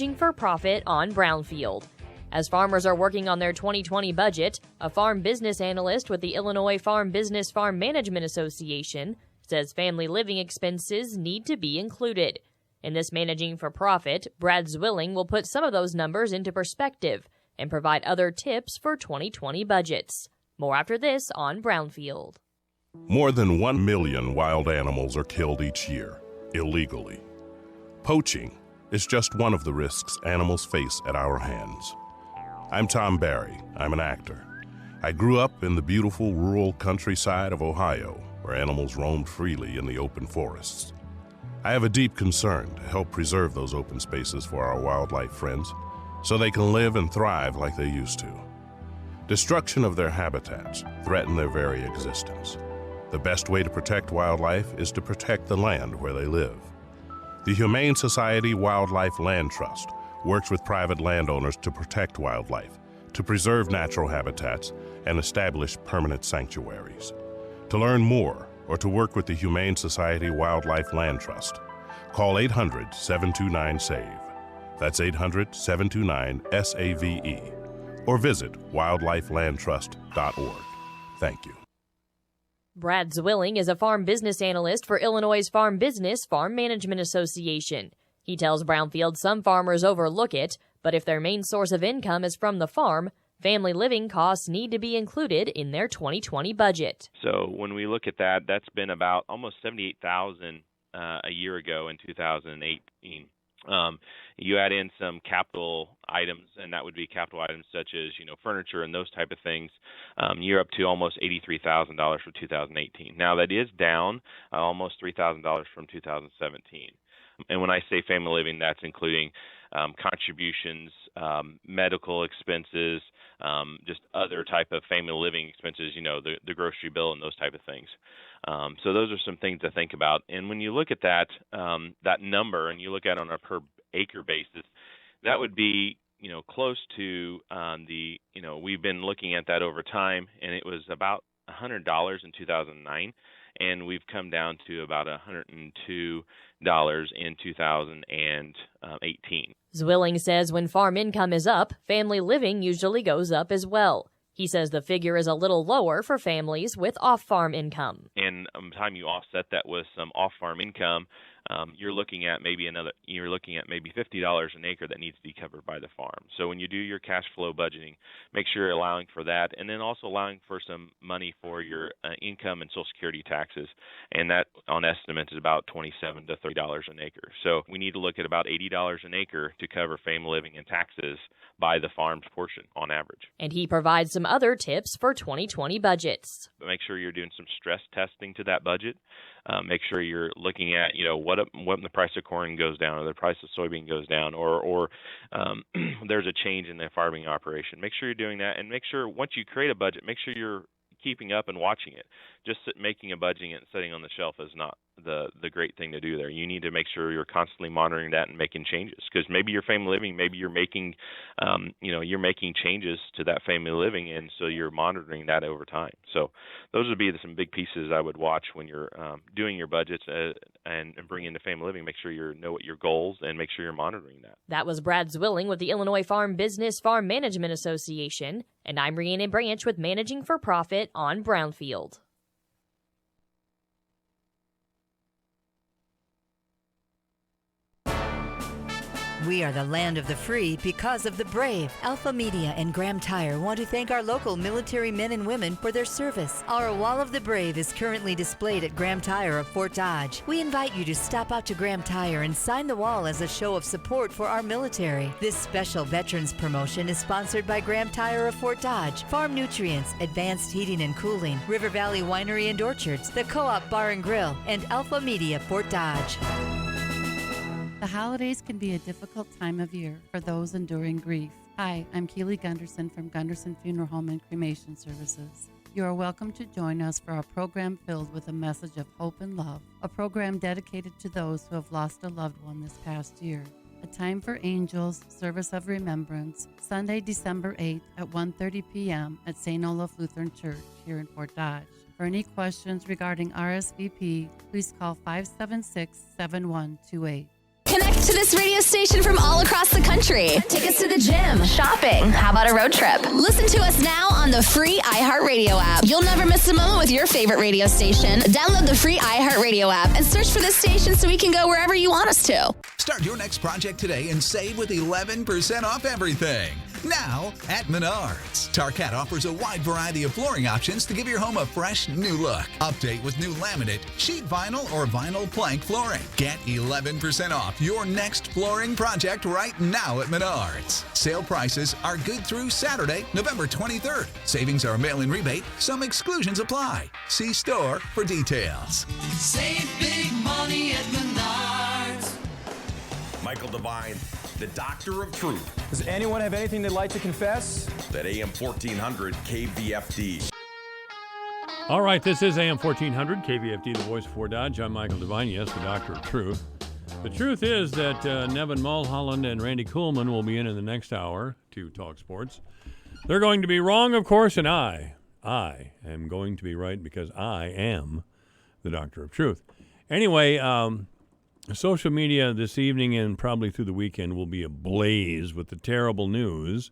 for profit on brownfield. As farmers are working on their 2020 budget, a farm business analyst with the Illinois Farm Business Farm Management Association says family living expenses need to be included. In this Managing for Profit, Brad Zwilling will put some of those numbers into perspective and provide other tips for 2020 budgets. More after this on Brownfield. More than 1 million wild animals are killed each year, illegally. Poaching is just one of the risks animals face at our hands. I'm Tom Barry. I'm an actor. I grew up in the beautiful rural countryside of Ohio, where animals roamed freely in the open forests. I have a deep concern to help preserve those open spaces for our wildlife friends so they can live and thrive like they used to. Destruction of their habitats threaten their very existence. The best way to protect wildlife is to protect the land where they live. The Humane Society Wildlife Land Trust works with private landowners to protect wildlife, to preserve natural habitats, and establish permanent sanctuaries. To learn more or to work with the Humane Society Wildlife Land Trust, call 800-729-SAVE. That's 800-729-SAVE. Or visit wildlifelandtrust.org. Thank you. Brad Zwilling is a farm business analyst for Illinois' Farm Business Farm Management Association. He tells Brownfield some farmers overlook it, but if their main source of income is from the farm, family living costs need to be included in their 2020 budget. So when we look at that, that's been about almost $78,000 a year ago in 2018. You add in some capital items, and that would be capital items such as, furniture and those type of things. You're up to almost $83,000 for 2018. Now that is down almost $3,000 from 2017. And when I say family living, that's including contributions, medical expenses, just other type of family living expenses, the grocery bill and those type of things. So those are some things to think about. And when you look at that number and you look at it on a per acre basis, that would be, close to we've been looking at that over time, and it was about $100 in 2009. And we've come down to about $102 in 2018. Zwilling says when farm income is up, family living usually goes up as well. He says the figure is a little lower for families with off-farm income. And by the time you offset that with some off-farm income, you're looking at maybe $50 an acre that needs to be covered by the farm. So when you do your cash flow budgeting, make sure you're allowing for that, and then also allowing for some money for your income and Social Security taxes, and that on estimate is about $27 to $30 an acre. So we need to look at about $80 an acre to cover family living and taxes by the farm's portion on average. And he provides some other tips for 2020 budgets. But make sure you're doing some stress testing to that budget. Make sure you're looking at, what the price of corn goes down, or the price of soybean goes down, or there's a change in the farming operation. Make sure you're doing that, and make sure once you create a budget, make sure you're keeping up and watching it. Just making a budget and sitting on the shelf is not the great thing to do there. You need to make sure you're constantly monitoring that and making changes, because maybe your family living, maybe you're making changes to that family living, and so you're monitoring that over time. So those would be some big pieces I would watch when you're doing your budgets and bringing in the family living. Make sure you know what your goals, and make sure you're monitoring that. That was Brad Zwilling with the Illinois Farm Business Farm Management Association, and I'm Rhiannon Branch with Managing for Profit on Brownfield. We are the land of the free because of the brave. Alpha Media and Graham Tire want to thank our local military men and women for their service. Our Wall of the Brave is currently displayed at Graham Tire of Fort Dodge. We invite you to stop out to Graham Tire and sign the wall as a show of support for our military. This special Veterans promotion is sponsored by Graham Tire of Fort Dodge, Farm Nutrients, Advanced Heating and Cooling, River Valley Winery and Orchards, the Co-op Bar and Grill, and Alpha Media Fort Dodge. The holidays can be a difficult time of year for those enduring grief. Hi, I'm Keely Gunderson from Gunderson Funeral Home and Cremation Services. You are welcome to join us for a program filled with a message of hope and love, a program dedicated to those who have lost a loved one this past year. A Time for Angels Service of Remembrance, Sunday, December 8th at 1:30 p.m. at St. Olaf Lutheran Church here in Fort Dodge. For any questions regarding RSVP, please call 576-7128. Connect to this radio station from all across the country. Take us to the gym, shopping. How about a road trip? Listen to us now on the free iHeartRadio app. You'll never miss a moment with your favorite radio station. Download the free iHeartRadio app and search for this station so we can go wherever you want us to. Start your next project today and save with 11% off everything. Now at Menards. Tarkat offers a wide variety of flooring options to give your home a fresh new look. Update with new laminate, sheet vinyl, or vinyl plank flooring. Get 11% off your next flooring project right now at Menards. Sale prices are good through Saturday, November 23rd. Savings are a mail-in rebate. Some exclusions apply. See store for details. Save big money at Menards. Michael Devine, the Doctor of Truth. Does anyone have anything they'd like to confess? At AM 1400 KVFD. All right, this is AM 1400 KVFD, the voice of Fort Dodge. I'm Michael Devine, yes, the Doctor of Truth. The truth is that Nevin Mulholland and Randy Kuhlman will be in the next hour to talk sports. They're going to be wrong, of course, and I am going to be right because I am the Doctor of Truth. Anyway, social media this evening and probably through the weekend will be ablaze with the terrible news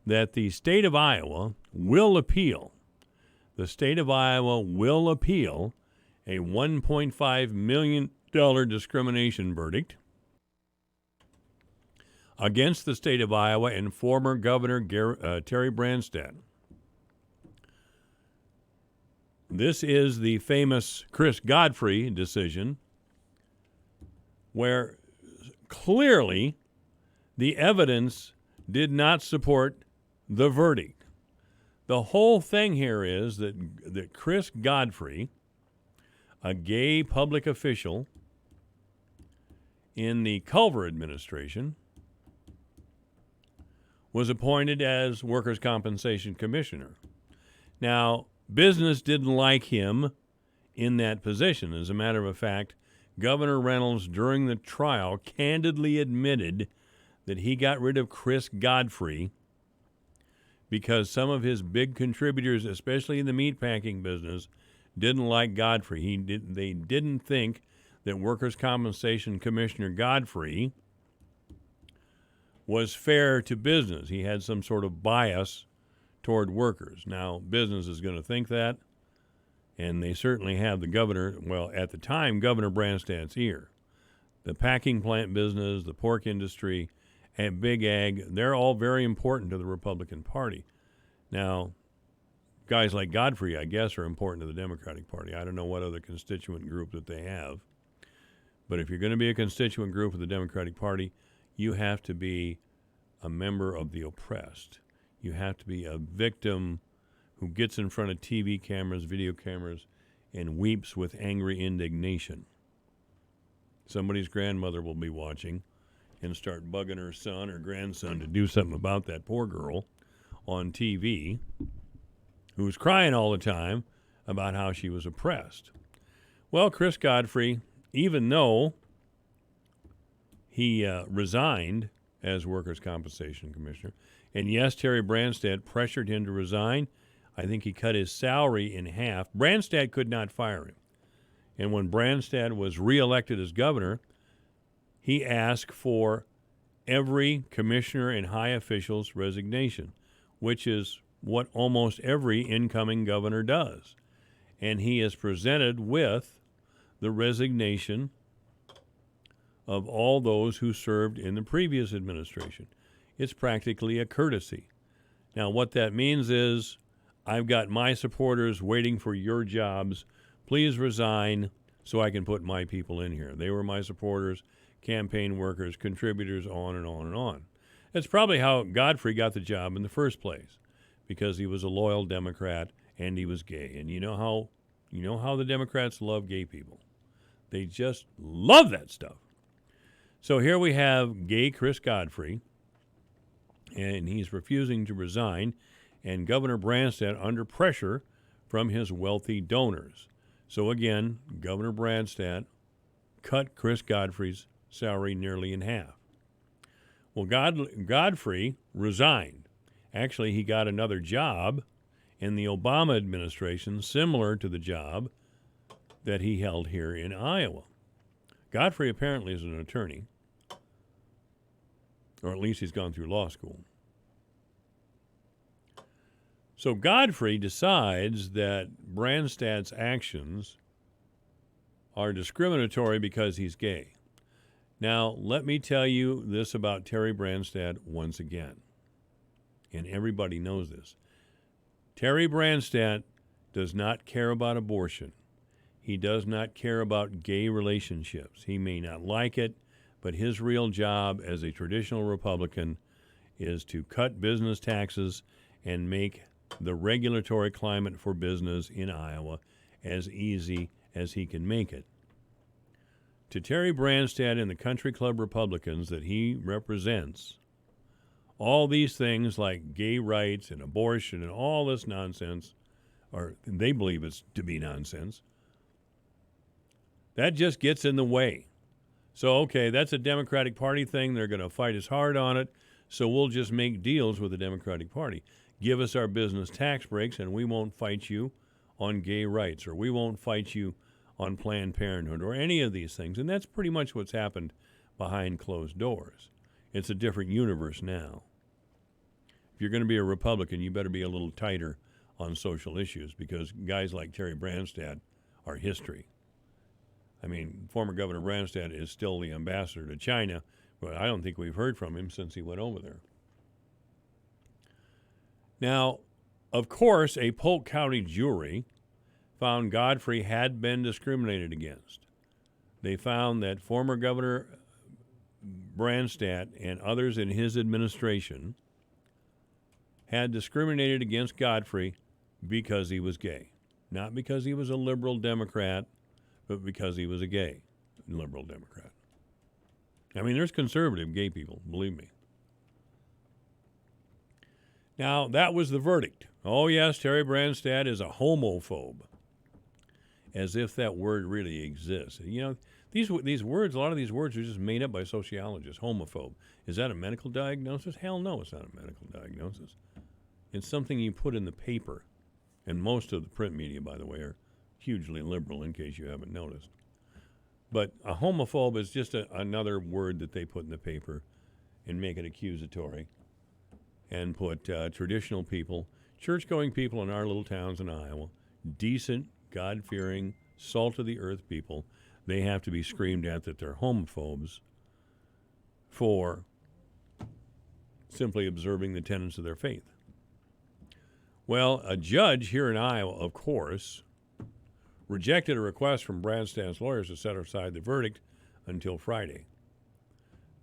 that the state of Iowa will appeal. The state of Iowa will appeal a $1.5 million discrimination verdict against the state of Iowa and former Governor Terry Branstad. This is the famous Chris Godfrey decision, where clearly the evidence did not support the verdict. The whole thing here is that Chris Godfrey, a gay public official in the Culver administration, was appointed as Workers' Compensation Commissioner. Now, business didn't like him in that position. As a matter of fact, Governor Reynolds, during the trial, candidly admitted that he got rid of Chris Godfrey because some of his big contributors, especially in the meatpacking business, didn't like Godfrey. They didn't think that Workers' Compensation Commissioner Godfrey was fair to business. He had some sort of bias toward workers. Now, business is going to think that, and they certainly have the governor, well, at the time, Governor Branstad's ear. The packing plant business, the pork industry, and big ag, they're all very important to the Republican Party. Now, guys like Godfrey, I guess, are important to the Democratic Party. I don't know what other constituent group that they have. But if you're going to be a constituent group of the Democratic Party, you have to be a member of the oppressed. You have to be a victim who gets in front of TV cameras, video cameras, and weeps with angry indignation. Somebody's grandmother will be watching and start bugging her son or grandson to do something about that poor girl on TV who's crying all the time about how she was oppressed. Well, Chris Godfrey, even though he resigned as Workers' Compensation Commissioner, and yes, Terry Branstad pressured him to resign. I think he cut his salary in half. Branstad could not fire him. And when Branstad was reelected as governor, he asked for every commissioner and high official's resignation, which is what almost every incoming governor does. And he is presented with the resignation of all those who served in the previous administration. It's practically a courtesy. Now, what that means is, I've got my supporters waiting for your jobs. Please resign so I can put my people in here. They were my supporters, campaign workers, contributors, on and on and on. That's probably how Godfrey got the job in the first place, because he was a loyal Democrat and he was gay. And you know how the Democrats love gay people. They just love that stuff. So here we have gay Chris Godfrey, and he's refusing to resign, and Governor Branstad under pressure from his wealthy donors. So again, Governor Branstad cut Chris Godfrey's salary nearly in half. Well, Godfrey resigned. Actually, he got another job in the Obama administration, similar to the job that he held here in Iowa. Godfrey apparently is an attorney. or at least he's gone through law school. So Godfrey decides that Branstad's actions are discriminatory because he's gay. Now, let me tell you this about Terry Branstad once again, and everybody knows this. Terry Branstad does not care about abortion. He does not care about gay relationships. He may not like it, but his real job as a traditional Republican is to cut business taxes and make the regulatory climate for business in Iowa as easy as he can make it. To Terry Branstad and the country club Republicans that he represents, all these things like gay rights and abortion and all this nonsense, or they believe it's to be nonsense, that just gets in the way. So, okay, that's a Democratic Party thing. They're going to fight us hard on it, so we'll just make deals with the Democratic Party. Give us our business tax breaks, and we won't fight you on gay rights, or we won't fight you on Planned Parenthood, or any of these things. And that's pretty much what's happened behind closed doors. It's a different universe now. If you're going to be a Republican, you better be a little tighter on social issues, because guys like Terry Branstad are history. I mean, former Governor Branstad is still the ambassador to China, but I don't think we've heard from him since he went over there. Now, of course, a Polk County jury found Godfrey had been discriminated against. They found that former Governor Branstad and others in his administration had discriminated against Godfrey because he was gay. Not because he was a liberal Democrat, but because he was a gay liberal Democrat. I mean, there's conservative gay people, believe me. Now, that was the verdict. Oh, yes, Terry Branstad is a homophobe. As if that word really exists. You know, these words, a lot of these words are just made up by sociologists. Homophobe. Is that a medical diagnosis? Hell no, it's not a medical diagnosis. It's something you put in the paper. And most of the print media, by the way, are hugely liberal, in case you haven't noticed. But a homophobe is just another word that they put in the paper and make it accusatory and put traditional people, church-going people in our little towns in Iowa, decent, God-fearing, salt-of-the-earth people, they have to be screamed at that they're homophobes for simply observing the tenets of their faith. Well, a judge here in Iowa, of course, rejected a request from Branstad's lawyers to set aside the verdict until Friday.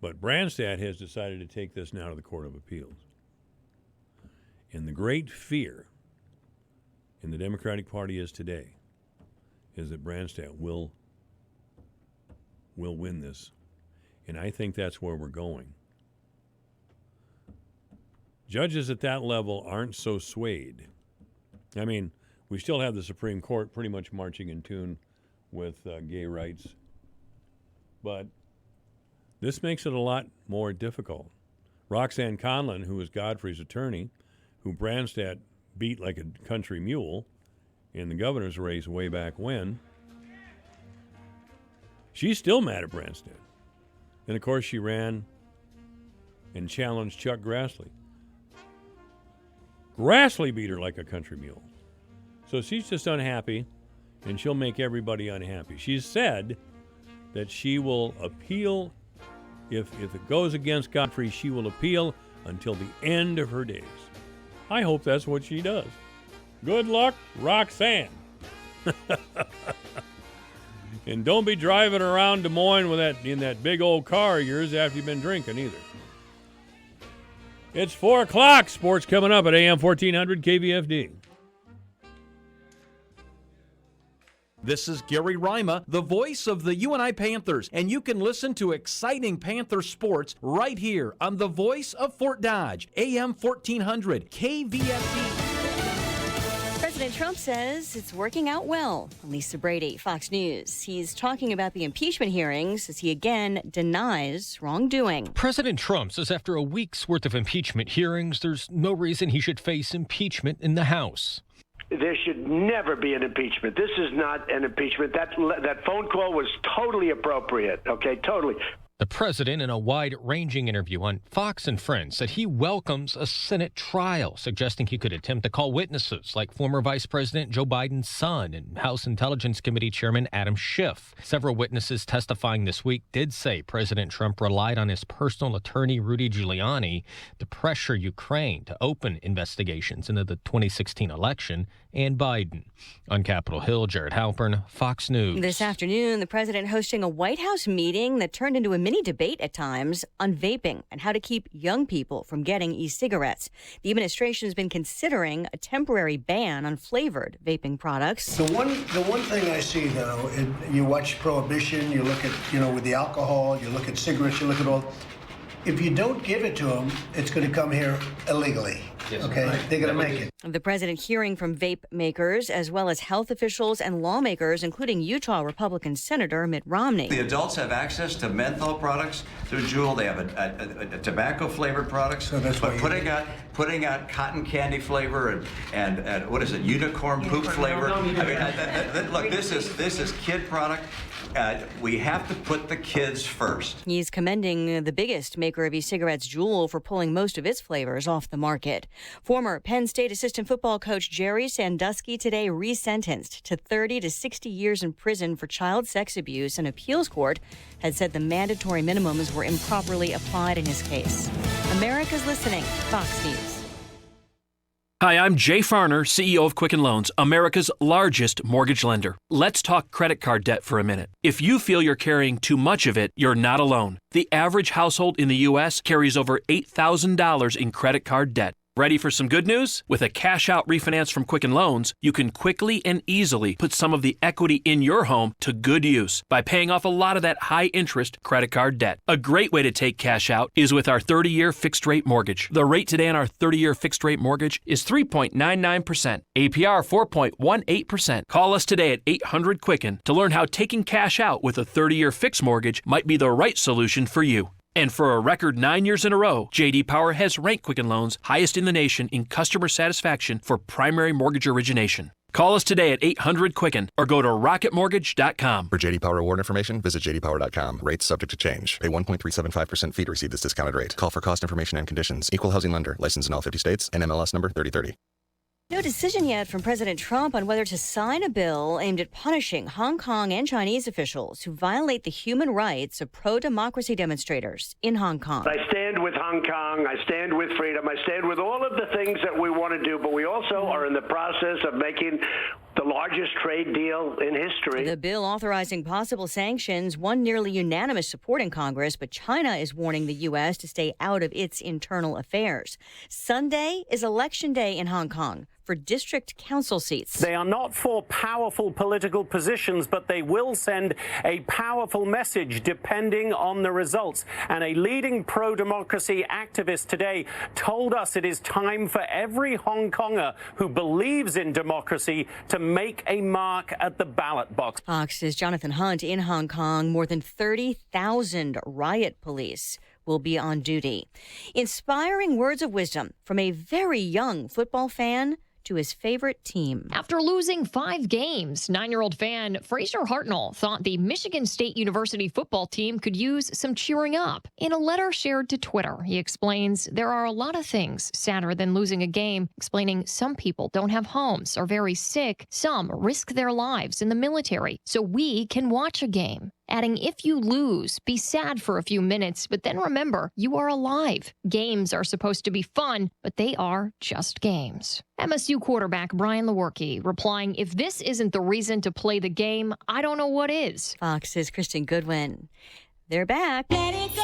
But Branstad has decided to take this now to the Court of Appeals. And the great fear in the Democratic Party is today is that Branstad will win this. And I think that's where we're going. Judges at that level aren't so swayed. I mean, we still have the Supreme Court pretty much marching in tune with gay rights. But this makes it a lot more difficult. Roxanne Conlon, who was Godfrey's attorney, who Branstad beat like a country mule in the governor's race way back when, she's still mad at Branstad. And, of course, she ran and challenged Chuck Grassley. Grassley beat her like a country mule. So she's just unhappy, and she'll make everybody unhappy. She's said that she will appeal. If it goes against Godfrey, she will appeal until the end of her days. I hope that's what she does. Good luck, Roxanne. And don't be driving around Des Moines in that big old car of yours after you've been drinking either. It's 4 o'clock. Sports coming up at AM 1400 KVFD. This is Gary Rima, the voice of the UNI Panthers, and you can listen to exciting Panther sports right here on the voice of Fort Dodge, AM 1400 KVFD. President Trump says it's working out well. Lisa Brady, Fox News. He's talking about the impeachment hearings as he again denies wrongdoing. President Trump says after a week's worth of impeachment hearings, there's no reason he should face impeachment in the House. There should never be an impeachment. This is not an impeachment. That phone call was totally appropriate, okay, totally. The president, in a wide-ranging interview on Fox and Friends, said he welcomes a Senate trial, suggesting he could attempt to call witnesses like former Vice President Joe Biden's son and House Intelligence Committee Chairman Adam Schiff. Several witnesses testifying this week did say President Trump relied on his personal attorney, Rudy Giuliani, to pressure Ukraine to open investigations into the 2016 election and Biden. On Capitol Hill, Jared Halpern, Fox News. This afternoon, the president hosting a White House meeting that turned into a mini debate at times on vaping and how to keep young people from getting e-cigarettes. The administration has been considering a temporary ban on flavored vaping products. The one thing I see, though, you watch Prohibition, you look at, with the alcohol, you look at cigarettes, you look at all. If you don't give it to them, it's going to come here illegally. Yes, okay, right. They're going to make it. The president hearing from vape makers as well as health officials and lawmakers, including Utah Republican Senator Mitt Romney. The adults have access to menthol products through Juul. They have a tobacco-flavored products. So that's but putting out cotton candy flavor and what is it, unicorn poop flavor? Look, this is kid product. We have to put the kids first. He's commending the biggest maker of e-cigarettes, Juul, for pulling most of its flavors off the market. Former Penn State assistant football coach Jerry Sandusky today resentenced to 30 to 60 years in prison for child sex abuse. An appeals court had said the mandatory minimums were improperly applied in his case. America's listening. Fox News. Hi, I'm Jay Farner, CEO of Quicken Loans, America's largest mortgage lender. Let's talk credit card debt for a minute. If you feel you're carrying too much of it, you're not alone. The average household in the U.S. carries over $8,000 in credit card debt. Ready for some good news? With a cash-out refinance from Quicken Loans, you can quickly and easily put some of the equity in your home to good use by paying off a lot of that high-interest credit card debt. A great way to take cash out is with our 30-year fixed-rate mortgage. The rate today on our 30-year fixed-rate mortgage is 3.99%, APR 4.18%. Call us today at 800-QUICKEN to learn how taking cash out with a 30-year fixed mortgage might be the right solution for you. And for a record 9 years in a row, J.D. Power has ranked Quicken Loans highest in the nation in customer satisfaction for primary mortgage origination. Call us today at 800-QUICKEN or go to rocketmortgage.com. For J.D. Power award information, visit jdpower.com. Rates subject to change. Pay 1.375% fee to receive this discounted rate. Call for cost information and conditions. Equal housing lender. Licensed in all 50 states. NMLS number 3030. No decision yet from President Trump on whether to sign a bill aimed at punishing Hong Kong and Chinese officials who violate the human rights of pro-democracy demonstrators in Hong Kong. I stand with Hong Kong. I stand with freedom. I stand with all of the things that we want to do, but we also are in the process of making the largest trade deal in history. The bill authorizing possible sanctions won nearly unanimous support in Congress, but China is warning the U.S. to stay out of its internal affairs. Sunday is Election Day in Hong Kong for district council seats. They are not for powerful political positions, but they will send a powerful message depending on the results. And a leading pro-democracy activist today told us it is time for every Hong Konger who believes in democracy to make a mark at the ballot box. Fox's Jonathan Hunt in Hong Kong. More than 30,000 riot police will be on duty. Inspiring words of wisdom from a very young football fan to his favorite team. After losing 5 games, 9-year-old fan Fraser Hartnell thought the Michigan State University football team could use some cheering up. In a letter shared to Twitter, he explains there are a lot of things sadder than losing a game, explaining some people don't have homes, are very sick, some risk their lives in the military, so we can watch a game. Adding, if you lose, be sad for a few minutes, but then remember, you are alive. Games are supposed to be fun, but they are just games. MSU quarterback Brian Lewerke replying, if this isn't the reason to play the game, I don't know what is. Fox's Kristen Goodwin. They're back. Let it go,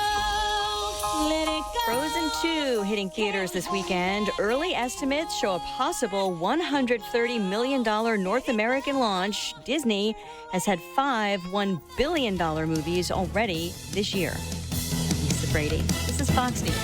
let it go. Frozen 2 hitting theaters this weekend. Early estimates show a possible $130 million North American launch. Disney has had 5 $1 billion movies already this year. Lisa Brady, this is Fox News.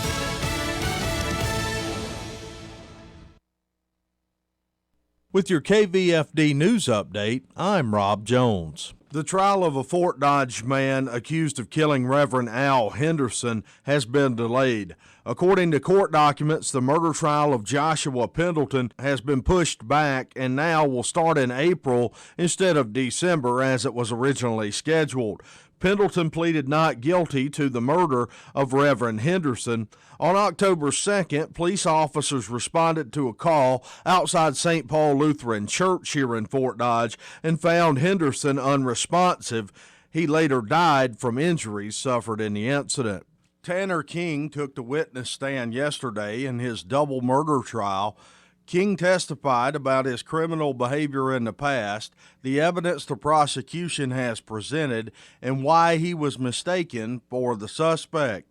With your KVFD news update, I'm Rob Jones. The trial of a Fort Dodge man accused of killing Reverend Al Henderson has been delayed. According to court documents, the murder trial of Joshua Pendleton has been pushed back and now will start in April instead of December as it was originally scheduled. Pendleton pleaded not guilty to the murder of Reverend Henderson. On October 2nd, police officers responded to a call outside St. Paul Lutheran Church here in Fort Dodge and found Henderson unresponsive. He later died from injuries suffered in the incident. Tanner King took the witness stand yesterday in his double murder trial. King testified about his criminal behavior in the past, the evidence the prosecution has presented, and why he was mistaken for the suspect.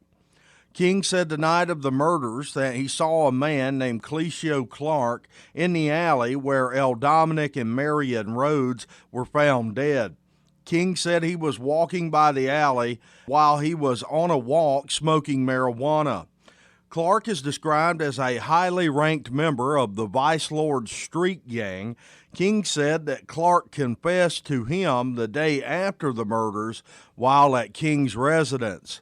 King said the night of the murders that he saw a man named Clecio Clark in the alley where El Dominic and Marion Rhodes were found dead. King said he was walking by the alley while he was on a walk smoking marijuana. Clark is described as a highly ranked member of the Vice Lord Street Gang. King said that Clark confessed to him the day after the murders while at King's residence.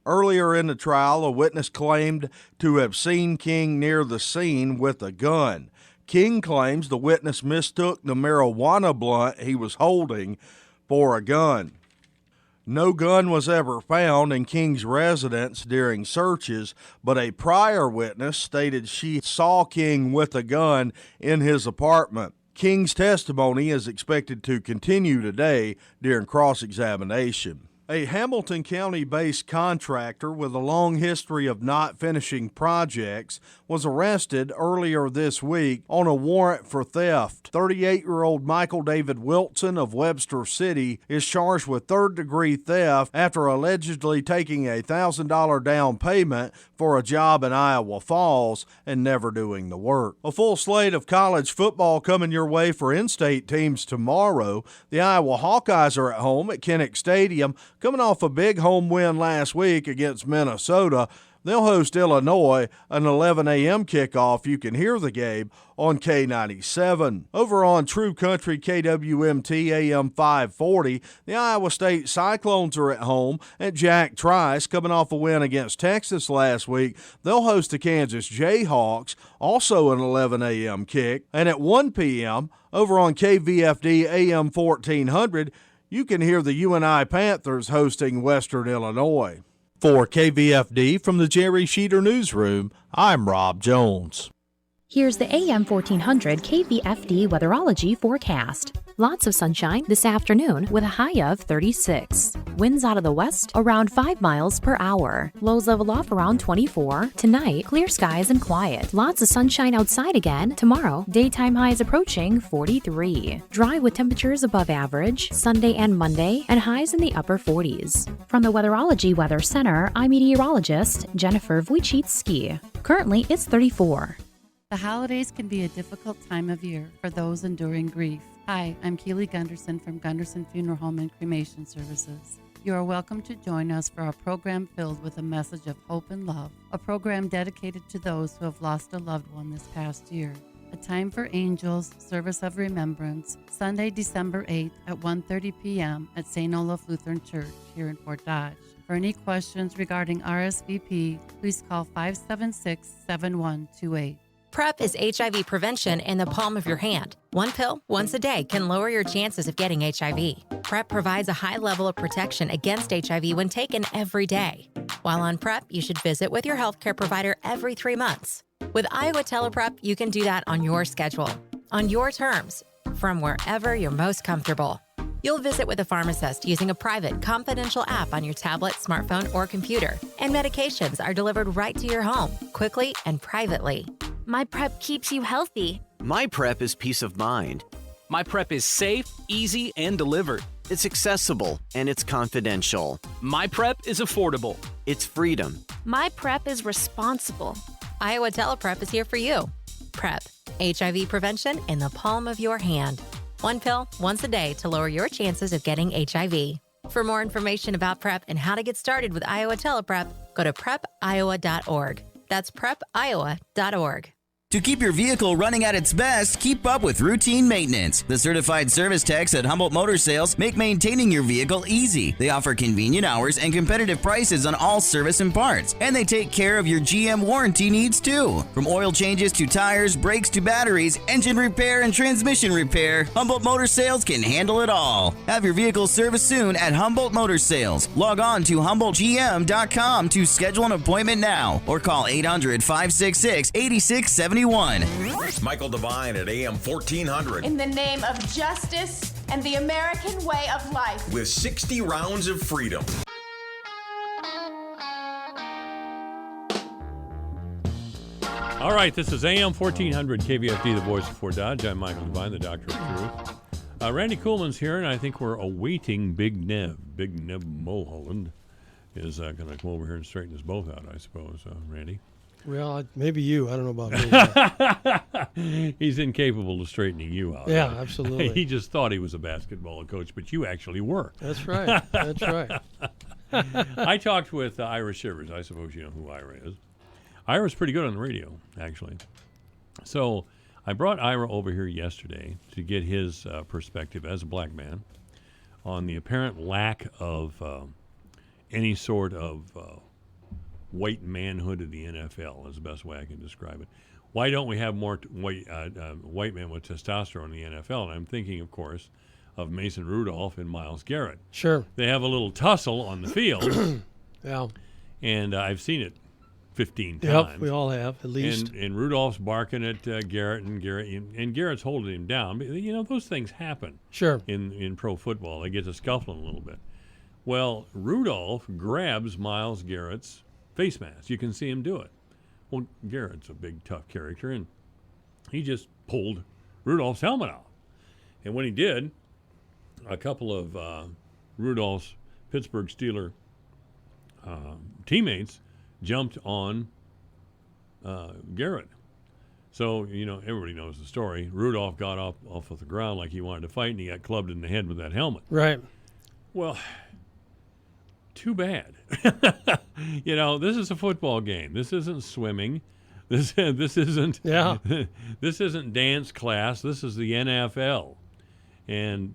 Earlier in the trial, a witness claimed to have seen King near the scene with a gun. King claims the witness mistook the marijuana blunt he was holding for a gun. No gun was ever found in King's residence during searches, but a prior witness stated she saw King with a gun in his apartment. King's testimony is expected to continue today during cross-examination. A Hamilton County-based contractor with a long history of not finishing projects was arrested earlier this week on a warrant for theft. 38-year-old Michael David Wilson of Webster City is charged with third-degree theft after allegedly taking a $1,000 down payment for a job in Iowa Falls and never doing the work. A full slate of college football coming your way for in-state teams tomorrow. The Iowa Hawkeyes are at home at Kinnick Stadium. Coming off a big home win last week against Minnesota, they'll host Illinois, an 11 a.m. kickoff. You can hear the game on K97. Over on True Country KWMT AM 540, the Iowa State Cyclones are at home at Jack Trice, coming off a win against Texas last week. They'll host the Kansas Jayhawks, also an 11 a.m. kick. And at 1 p.m., over on KVFD AM 1400, you can hear the UNI Panthers hosting Western Illinois. For KVFD from the Jerry Sheeter Newsroom, I'm Rob Jones. Here's the AM 1400 KVFD Weatherology forecast. Lots of sunshine this afternoon with a high of 36. Winds out of the west around 5 miles per hour. Lows level off around 24. Tonight, clear skies and quiet. Lots of sunshine outside again. Tomorrow, daytime highs approaching 43. Dry with temperatures above average Sunday and Monday and highs in the upper 40s. From the Weatherology Weather Center, I'm meteorologist Jennifer Wojcicki. Currently, it's 34. The holidays can be a difficult time of year for those enduring grief. Hi, I'm Keely Gunderson from Gunderson Funeral Home and Cremation Services. You are welcome to join us for a program filled with a message of hope and love, a program dedicated to those who have lost a loved one this past year. A Time for Angels Service of Remembrance, Sunday, December 8th at 1:30 p.m. at St. Olaf Lutheran Church here in Fort Dodge. For any questions regarding RSVP, please call 576-7128. PrEP is HIV prevention in the palm of your hand. One pill, once a day, can lower your chances of getting HIV. PrEP provides a high level of protection against HIV when taken every day. While on PrEP, you should visit with your healthcare provider every 3 months. With Iowa TelePrep, you can do that on your schedule, on your terms, from wherever you're most comfortable. You'll visit with a pharmacist using a private, confidential app on your tablet, smartphone, or computer. And medications are delivered right to your home, quickly and privately. My PrEP keeps you healthy. My PrEP is peace of mind. My PrEP is safe, easy, and delivered. It's accessible, and it's confidential. My PrEP is affordable. It's freedom. My PrEP is responsible. Iowa TelePrep is here for you. PrEP, HIV prevention in the palm of your hand. One pill, once a day to lower your chances of getting HIV. For more information about PrEP and how to get started with Iowa TelePrep, go to prepiowa.org. That's prepiowa.org. To keep your vehicle running at its best, keep up with routine maintenance. The certified service techs at Humboldt Motor Sales make maintaining your vehicle easy. They offer convenient hours and competitive prices on all service and parts. And they take care of your GM warranty needs too. From oil changes to tires, brakes to batteries, engine repair and transmission repair, Humboldt Motor Sales can handle it all. Have your vehicle serviced soon at Humboldt Motor Sales. Log on to HumboldtGM.com to schedule an appointment now or call 800-566-8671. Michael Devine at AM 1400. In the name of justice and the American way of life. With 60 rounds of freedom. All right, this is AM 1400 KVFD, the voice of Fort Dodge. I'm Michael Devine, the Doctor of Truth. Randy Kuhlman's here, and I think we're awaiting Big Nev. Big Nev Mulholland is going to come over here and straighten us both out, I suppose, Randy. Well, maybe you. I don't know about me. He's incapable of straightning you out. Yeah, absolutely. He just thought he was a basketball coach, but you actually were. That's right. That's right. I talked with Ira Shivers. I suppose you know who Ira is. Ira's pretty good on the radio, actually. So I brought Ira over here yesterday to get his perspective as a black man on the apparent lack of any sort of white manhood of the NFL is the best way I can describe it. Why don't we have more white men with testosterone in the NFL? And I'm thinking, of course, of Mason Rudolph and Myles Garrett. Sure. They have a little tussle on the field. Yeah. And I've seen it 15 times. Yep, we all have, at least. And Rudolph's barking at Garrett, and Garrett's holding him down. But, you know, those things happen. Sure. In pro football. They get to scuffling a little bit. Well, Rudolph grabs Myles Garrett's face mask. You can see him do it. Well, Garrett's a big, tough character, and he just pulled Rudolph's helmet off. And when he did, a couple of Rudolph's Pittsburgh Steeler teammates jumped on Garrett. So, you know, everybody knows the story. Rudolph got off of the ground like he wanted to fight, and he got clubbed in the head with that helmet. Right. Well, too bad. You know, this is a football game. This isn't swimming. This isn't this isn't dance class. This is the NFL. And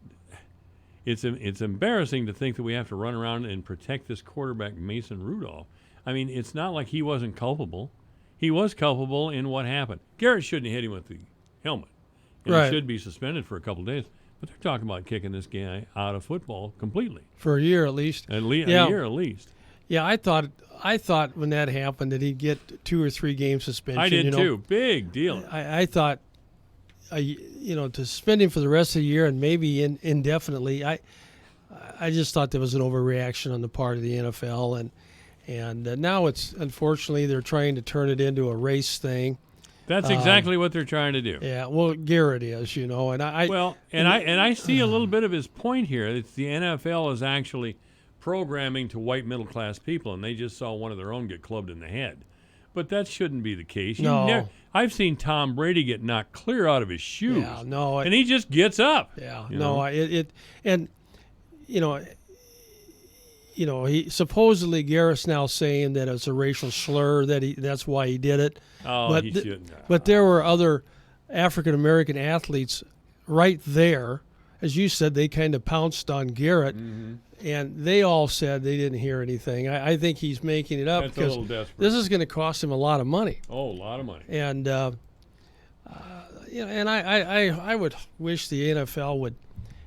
it's embarrassing to think that we have to run around and protect this quarterback, Mason Rudolph. I mean, it's not like he wasn't culpable. He was culpable in what happened. Garrett shouldn't have hit him with the helmet. And he should be suspended for a couple of days. But they're talking about kicking this guy out of football completely. For a year at least. A year at least. Yeah, I thought when that happened that he'd get 2 or 3 game suspension. I did too. Big deal. I thought, to suspend him for the rest of the year and maybe indefinitely. I just thought there was an overreaction on the part of the NFL, and now it's unfortunately they're trying to turn it into a race thing. That's exactly what they're trying to do. Yeah, well, Garrett is, and I see a little bit of his point here. It's the NFL is actually programming to white middle class people, and they just saw one of their own get clubbed in the head. But that shouldn't be the case. No. I've seen Tom Brady get knocked clear out of his shoes. Yeah, no, and he just gets up. Yeah, he supposedly Garrett's now saying that it's a racial slur, that's why he did it. Oh, he shouldn't. But there were other African American athletes right there, as you said. They kind of pounced on Garrett, and they all said they didn't hear anything. I think he's making it up because this is going to cost him a lot of money. Oh, a lot of money. And I would wish the NFL would.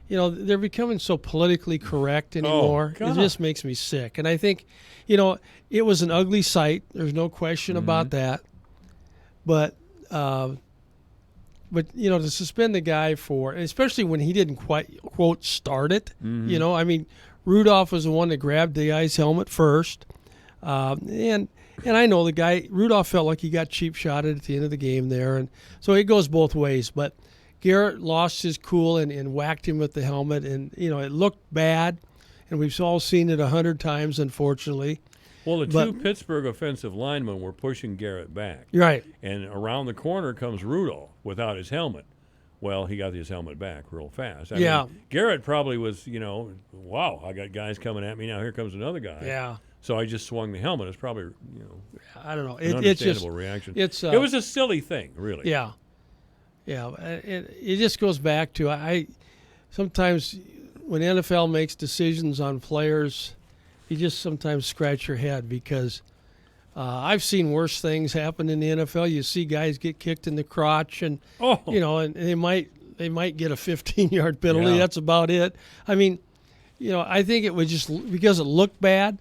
They're becoming so politically correct anymore. It just makes me sick. And I think, it was an ugly sight. There's no question about that. But to suspend the guy for, especially when he didn't quite, quote, start it, Rudolph was the one that grabbed the guy's helmet first. And I know the guy, Rudolph felt like he got cheap shotted at the end of the game there. And so it goes both ways. But Garrett lost his cool and whacked him with the helmet, and it looked bad, and we've all seen it 100 times, unfortunately. Well, the two Pittsburgh offensive linemen were pushing Garrett back. Right. And around the corner comes Rudolph without his helmet. Well, he got his helmet back real fast. I mean, Garrett probably was, wow, I got guys coming at me now. Here comes another guy. Yeah. So I just swung the helmet. It's probably, I don't know. an It's just understandable reaction. It was a silly thing, really. Yeah. It just goes back to I sometimes when NFL makes decisions on players, you just sometimes scratch your head because I've seen worse things happen in the NFL. You see guys get kicked in the crotch, and and they might get a 15-yard penalty. Yeah. That's about it. I mean, I think it was just because it looked bad.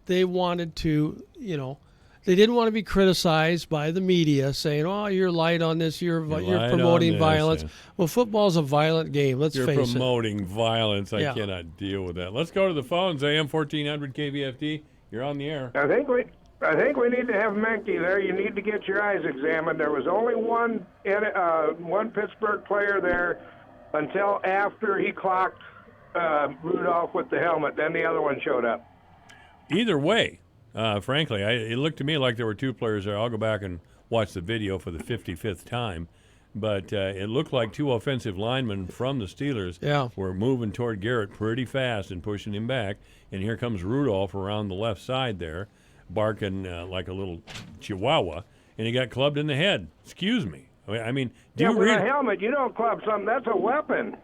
They wanted to, they didn't want to be criticized by the media saying, "Oh, you're light on this. You're promoting violence." Yeah. Well, football's a violent game. Let's You're face it. promoting violence. I Yeah. cannot deal with that. Let's go to the phones. AM 1400 KVFD. You're on the air. I think we need to have Menke there. You need to get your eyes examined. There was only one Pittsburgh player there until after he clocked Rudolph with the helmet. Then the other one showed up. Either way, frankly, it looked to me like there were two players there. I'll go back and watch the video for the 55th time. But it looked like two offensive linemen from the Steelers were moving toward Garrett pretty fast and pushing him back. And here comes Rudolph around the left side there, barking like a little chihuahua, and he got clubbed in the head. Excuse me. I mean, with a helmet, you don't club something. That's a weapon.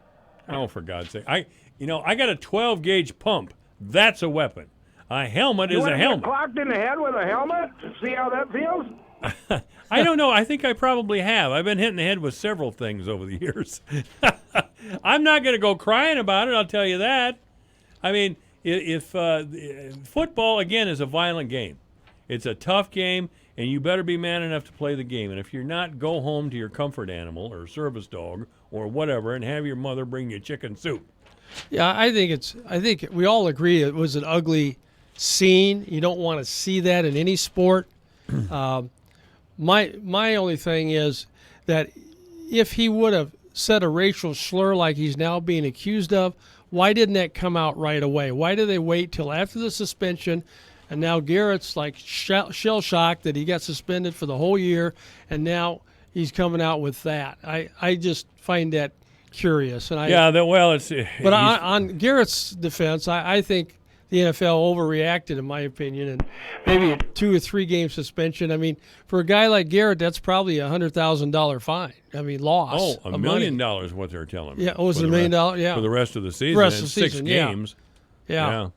Oh, for God's sake! I got a 12-gauge pump. That's a weapon. A helmet is a helmet. You clocked in the head with a helmet? See how that feels? I don't know. I think I probably have. I've been hit in the head with several things over the years. I'm not going to go crying about it, I'll tell you that. I mean, if football, again, is a violent game. It's a tough game, and you better be man enough to play the game. And if you're not, go home to your comfort animal or service dog or whatever and have your mother bring you chicken soup. Yeah, I think we all agree it was an ugly scene. You don't want to see that in any sport. My only thing is that if he would have said a racial slur like he's now being accused of, why didn't that come out right away? Why did they wait till after the suspension? And now Garrett's like shell-shocked that he got suspended for the whole year, and now he's coming out with that. I just find that curious. And But on Garrett's defense, I think the NFL overreacted, in my opinion, and maybe a 2 or 3 game suspension. I mean, for a guy like Garrett, that's probably a $100,000 fine. I mean, loss. Oh, $1 million is what they're telling me. Yeah, was it $1 million? Yeah, for the rest of the season. The rest and of the season, 6 games. Yeah.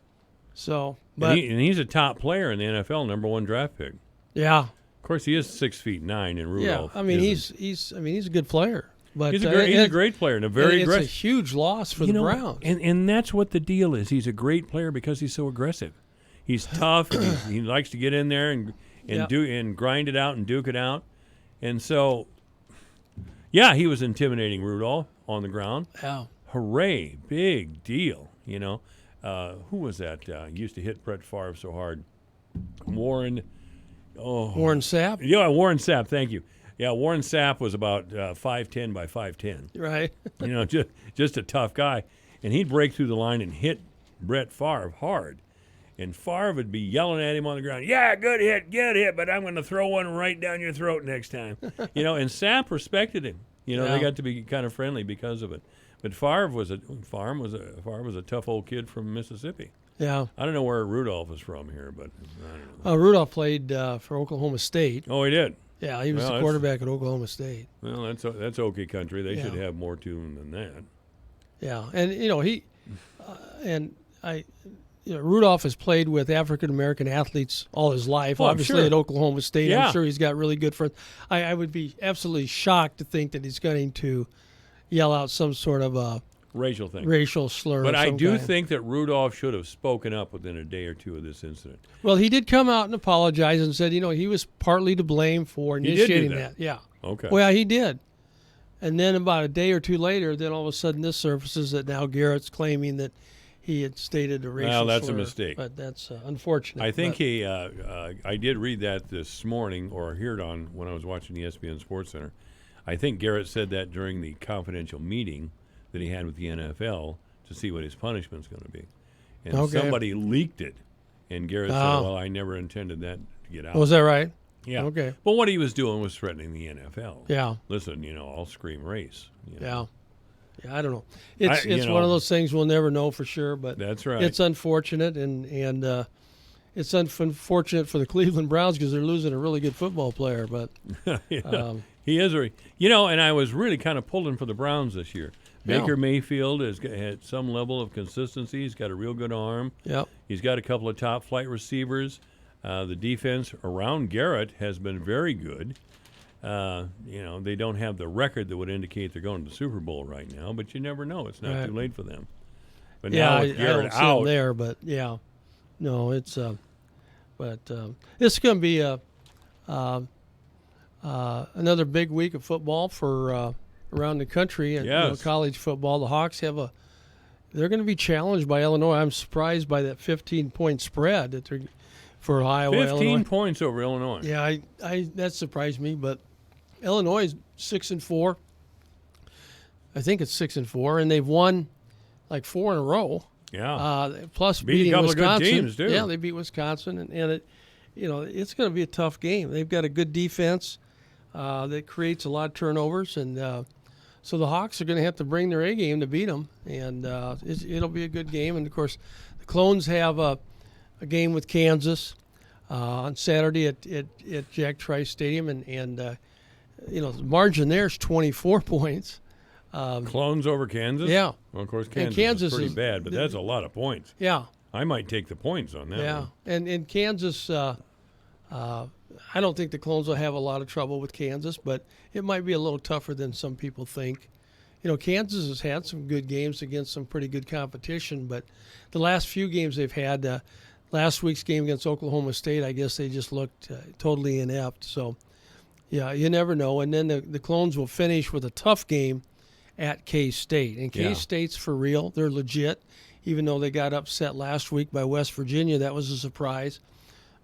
So, and he's a top player in the NFL, number 1 draft pick. Yeah. Of course, he is 6'9", and Rudolph. Yeah, I mean, he's a good player. But he's a great player and a very aggressive. It's a huge loss for the Browns. And that's what the deal is. He's a great player because he's so aggressive. He's tough. He likes to get in there and grind it out and duke it out. And so, he was intimidating Rudolph on the ground. Yeah. Hooray! Big deal. Who was that? Used to hit Brett Favre so hard. Warren Sapp. Yeah, Warren Sapp. Thank you. Yeah, Warren Sapp was about 5'10" by 5'10". Right. Just a tough guy. And he'd break through the line and hit Brett Favre hard. And Favre would be yelling at him on the ground, "Yeah, good hit, but I'm going to throw one right down your throat next time." And Sapp respected him. They got to be kind of friendly because of it. But Favre was a tough old kid from Mississippi. Yeah. I don't know where Rudolph is from here, but I don't know. Rudolph played for Oklahoma State. Oh, he did? Yeah, he was the quarterback at Oklahoma State. Well, that's Okie country. They should have more to him than that. Yeah, and Rudolph has played with African American athletes all his life. Obviously at Oklahoma State, I'm sure he's got really good friends. I would be absolutely shocked to think that he's going to yell out some sort of a racial slur. But I do think that Rudolph should have spoken up within a day or two of this incident. Well, he did come out and apologize and said, he was partly to blame for initiating that. Yeah. Okay. Well, he did. And then about a day or two later, then all of a sudden this surfaces that now Garrett's claiming that he had stated a racial slur. Well, that's a mistake. But that's unfortunate. I think I did read that this morning, or hear it on when I was watching the ESPN Sports Center. I think Garrett said that during the confidential meeting that he had with the NFL to see what his punishment's going to be. And somebody leaked it. And Garrett said, well, I never intended that to get out. Was that right? Yeah. Okay. But what he was doing was threatening the NFL. Yeah. Listen, I'll scream race. Yeah. Yeah, I don't know. It's one of those things we'll never know for sure, but that's right. It's unfortunate, and it's unfortunate for the Cleveland Browns because they're losing a really good football player. But he is, and I was really kind of pulling for the Browns this year. Baker Mayfield has had some level of consistency. He's got a real good arm. Yep. He's got a couple of top flight receivers. The defense around Garrett has been very good. They don't have the record that would indicate they're going to the Super Bowl right now, but you never know. It's not too late for them. But now with Garrett I don't see them there, but no, it's this is going to be another big week of football for around the country and college football. The Hawks they're going to be challenged by Illinois. I'm surprised by that 15-point spread that they're for Iowa. 15 points over Illinois. Yeah, I that surprised me, but Illinois is 6-4. I think it's 6-4, and they've won like 4 in a row. Yeah. Plus beat beating a couple Wisconsin. Of good teams, too. Yeah, they beat Wisconsin, and it's going to be a tough game. They've got a good defense that creates a lot of turnovers, and so the Hawks are going to have to bring their A game to beat them, and it'll be a good game. And of course, the Clones have a game with Kansas on Saturday at Jack Trice Stadium, and the margin there is 24 points. Clones over Kansas? Yeah. Well, of course, Kansas is pretty bad, but that's a lot of points. Yeah. I might take the points on that one. And in Kansas, I don't think the Clones will have a lot of trouble with Kansas, but it might be a little tougher than some people think. Kansas has had some good games against some pretty good competition, but the last few games they've had, last week's game against Oklahoma State, I guess they just looked totally inept. So, yeah, you never know. And then the Clones will finish with a tough game at K-State. And K-State's for real. They're legit, even though they got upset last week by West Virginia. That was a surprise.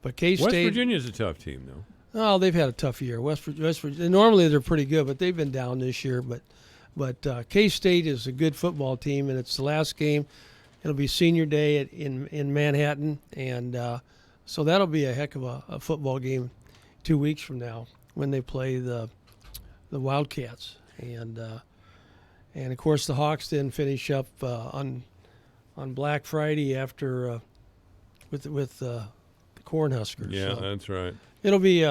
But K-State... West Virginia's a tough team, though. Oh, they've had a tough year. West Virginia, normally they're pretty good, but they've been down this year. But K-State is a good football team, and it's the last game. It'll be senior day in Manhattan, and so that'll be a heck of a football game 2 weeks from now when they play the Wildcats. And of course the Hawks then finish up on Black Friday after with the Cornhuskers. Yeah, so that's right. It'll be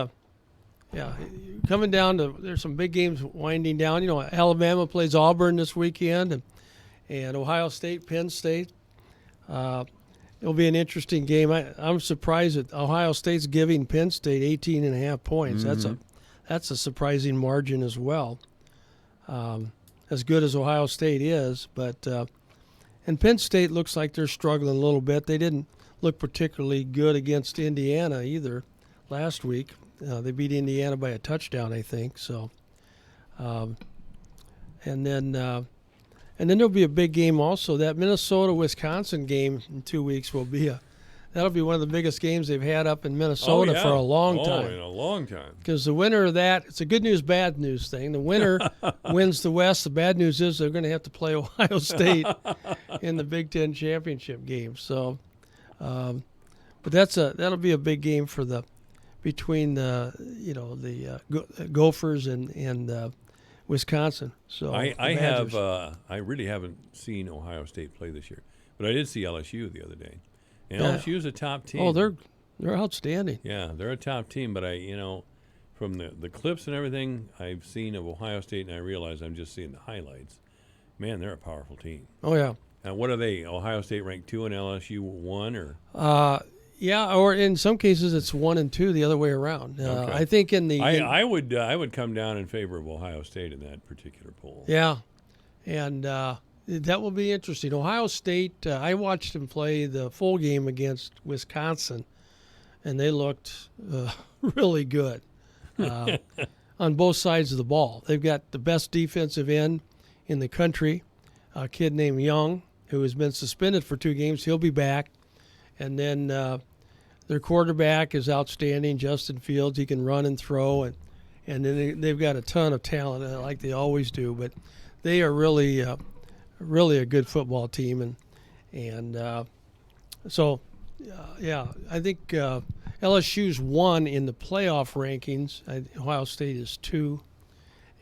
coming down to, there's some big games winding down. Alabama plays Auburn this weekend, and Ohio State, Penn State. It'll be an interesting game. I'm surprised that Ohio State's giving Penn State 18.5 points. Mm-hmm. That's a surprising margin as well. As good as Ohio State is, but and Penn State looks like they're struggling a little bit. They didn't look particularly good against Indiana either last week. They beat Indiana by a touchdown, I think. So, and then there'll be a big game also. That Minnesota-Wisconsin game in 2 weeks that'll be one of the biggest games they've had up in Minnesota for a long time. In a long time. Because the winner of that, it's a good news, bad news thing. The winner wins the West. The bad news is they're going to have to play Ohio State in the Big Ten championship game. So, but that'll be a big game between the Gophers and Wisconsin. So I really haven't seen Ohio State play this year, but I did see LSU the other day. And LSU is a top team. Oh, they're outstanding. Yeah, they're a top team. But from the clips and everything I've seen of Ohio State, and I realize I'm just seeing the highlights. Man, they're a powerful team. Oh yeah. Now, what are they? Ohio State ranked 2 and LSU 1, or? Yeah, or in some cases it's 1 and 2 the other way around. Okay. I think I would come down in favor of Ohio State in that particular poll. Yeah, and that will be interesting. Ohio State, I watched them play the full game against Wisconsin, and they looked really good on both sides of the ball. They've got the best defensive end in the country, a kid named Young, who has been suspended for 2 games. He'll be back. And then their quarterback is outstanding, Justin Fields. He can run and throw, and then they've got a ton of talent, like they always do. But they are really a good football team, and so I think LSU's 1 in the playoff rankings. Ohio State is 2,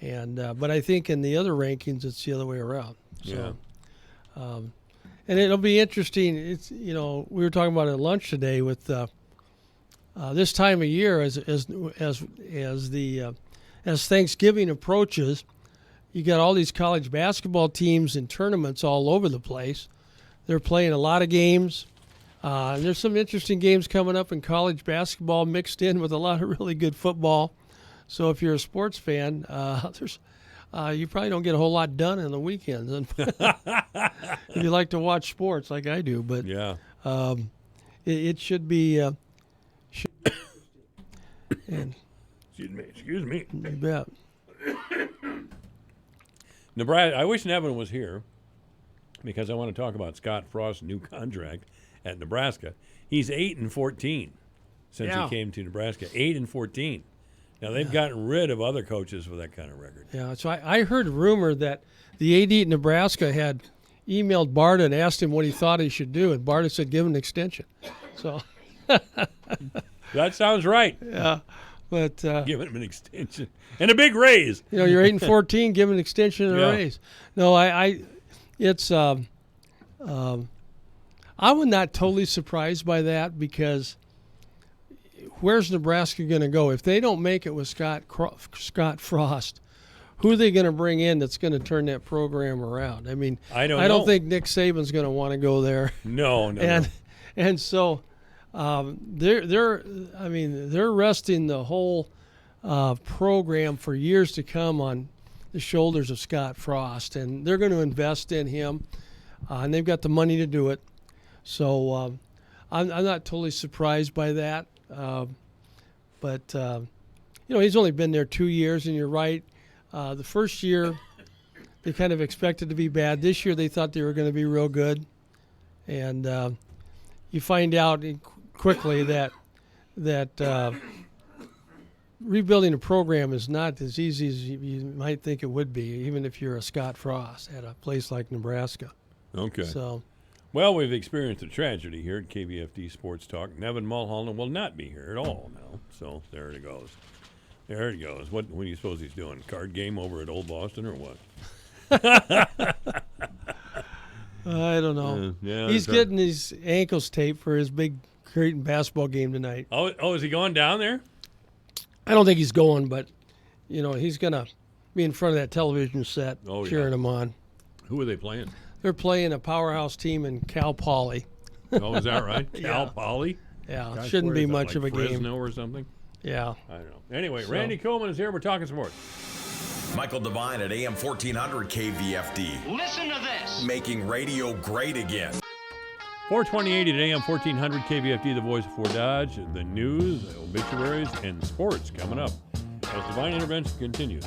and but I think in the other rankings it's the other way around. So, yeah. And it'll be interesting. It's we were talking about it at lunch today with this time of year, as Thanksgiving approaches, you got all these college basketball teams and tournaments all over the place. They're playing a lot of games. And there's some interesting games coming up in college basketball mixed in with a lot of really good football. So if you're a sports fan, you probably don't get a whole lot done on the weekends. If you like to watch sports like I do. But yeah, it should be. And excuse me. You bet. Nebraska. I wish Nevin was here because I want to talk about Scott Frost's new contract at Nebraska. He's 8-14 since he came to Nebraska. 8-14. Now they've gotten rid of other coaches with that kind of record. Yeah. So I heard a rumor that the AD at Nebraska had emailed Barta and asked him what he thought he should do, and Barta said give him an extension. So that sounds right. Yeah. But give him an extension and a big raise. You're 8-14. Give him an extension and a raise. No, I was not totally surprised by that because where's Nebraska going to go if they don't make it with Scott Frost? Who are they going to bring in that's going to turn that program around? I mean, I don't think Nick Saban's going to want to go there. No. And so. They're resting the whole program for years to come on the shoulders of Scott Frost, and they're going to invest in him, and they've got the money to do it. So I'm not totally surprised by that, but he's only been there 2 years, and you're right. The first year they kind of expected to be bad. This year they thought they were going to be real good, and you find out quickly that rebuilding a program is not as easy as you might think it would be, even if you're a Scott Frost at a place like Nebraska. Okay. So, well, we've experienced a tragedy here at KVFD Sports Talk. Nevin Mulholland will not be here at all now. So there it goes. There it goes. What do you suppose he's doing? Card game over at Old Boston or what? I don't know. He's getting his ankles taped for his big Creighton basketball game tonight. Oh, is he going down there? I don't think he's going, but he's gonna be in front of that television set, cheering him on. Who are they playing? They're playing a powerhouse team in Cal Poly. Oh, is that right? Cal Poly? Yeah, Gosh, shouldn't be much like of a Fresno game. Or something? Yeah. I don't know. Anyway, Randy Coleman is here. We're talking sports. Michael Devine at AM 1400 KVFD. Listen to this. Making radio great again. 428 at AM 1400 KVFD, the voice of Fort Dodge. The news, the obituaries, and sports coming up as Divine Intervention continues.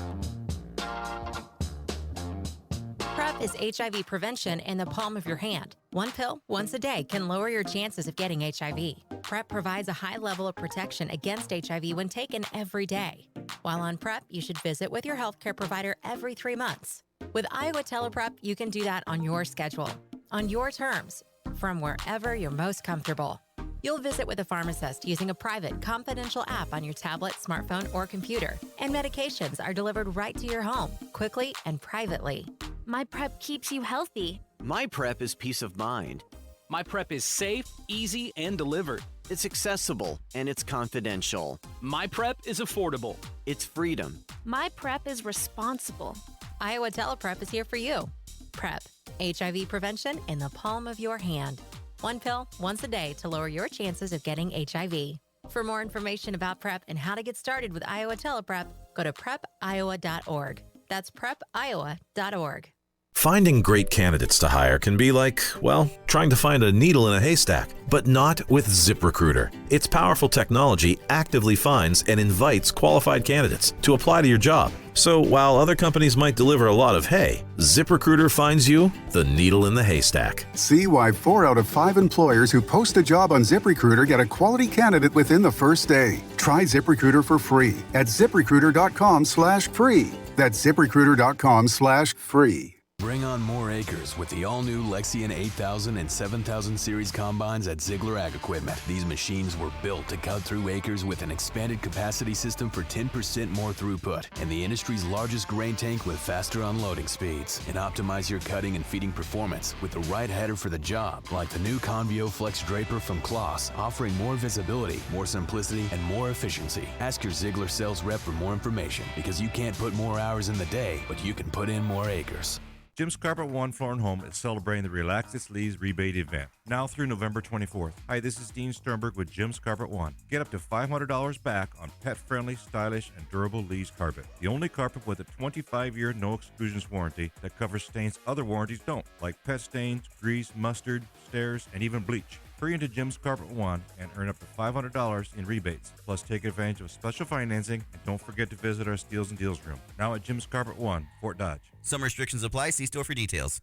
PrEP is HIV prevention in the palm of your hand. One pill, once a day, can lower your chances of getting HIV. PrEP provides a high level of protection against HIV when taken every day. While on PrEP, you should visit with your healthcare provider every 3 months. With Iowa TelePrep, you can do that on your schedule, on your terms, from wherever you're most comfortable. You'll visit with a pharmacist using a private, confidential app on your tablet, smartphone, or computer. And medications are delivered right to your home, quickly and privately. My PrEP keeps you healthy. My PrEP is peace of mind. My PrEP is safe, easy, and delivered. It's accessible, and it's confidential. My PrEP is affordable. It's freedom. My PrEP is responsible. Iowa TelePrep is here for you. PrEP, HIV prevention in the palm of your hand. One pill, once a day to lower your chances of getting HIV. For more information about PrEP and how to get started with Iowa TelePrep, go to prepiowa.org. That's prepiowa.org. Finding great candidates to hire can be like, well, trying to find a needle in a haystack, but not with ZipRecruiter. Its powerful technology actively finds and invites qualified candidates to apply to your job. So while other companies might deliver a lot of hay, ZipRecruiter finds you the needle in the haystack. See why 4 out of 5 employers who post a job on ZipRecruiter get a quality candidate within the first day. Try ZipRecruiter for free at ZipRecruiter.com/free. That's ZipRecruiter.com/free. Bring on on more acres with the all-new Lexion 8000 and 7000 series combines at Ziegler Ag Equipment. These machines were built to cut through acres with an expanded capacity system for 10% more throughput and the industry's largest grain tank with faster unloading speeds. And optimize your cutting and feeding performance with the right header for the job, like the new Convio Flex Draper from Kloss, offering more visibility, more simplicity, and more efficiency. Ask your Ziegler sales rep for more information, because you can't put more hours in the day, but you can put in more acres. Jim's Carpet One Floor and Home is celebrating the Relax Its Leaves rebate event, now through November 24th. Hi, this is Dean Sternberg with Jim's Carpet One. Get up to $500 back on pet-friendly, stylish, and durable Leaves carpet. The only carpet with a 25-year no-exclusions warranty that covers stains other warranties don't, like pet stains, grease, mustard, stairs, and even bleach. Hurry into Jim's Carpet One and earn up to $500 in rebates. Plus, take advantage of special financing, and don't forget to visit our Steals and Deals room. Now at Jim's Carpet One, Fort Dodge. Some restrictions apply. See store for details.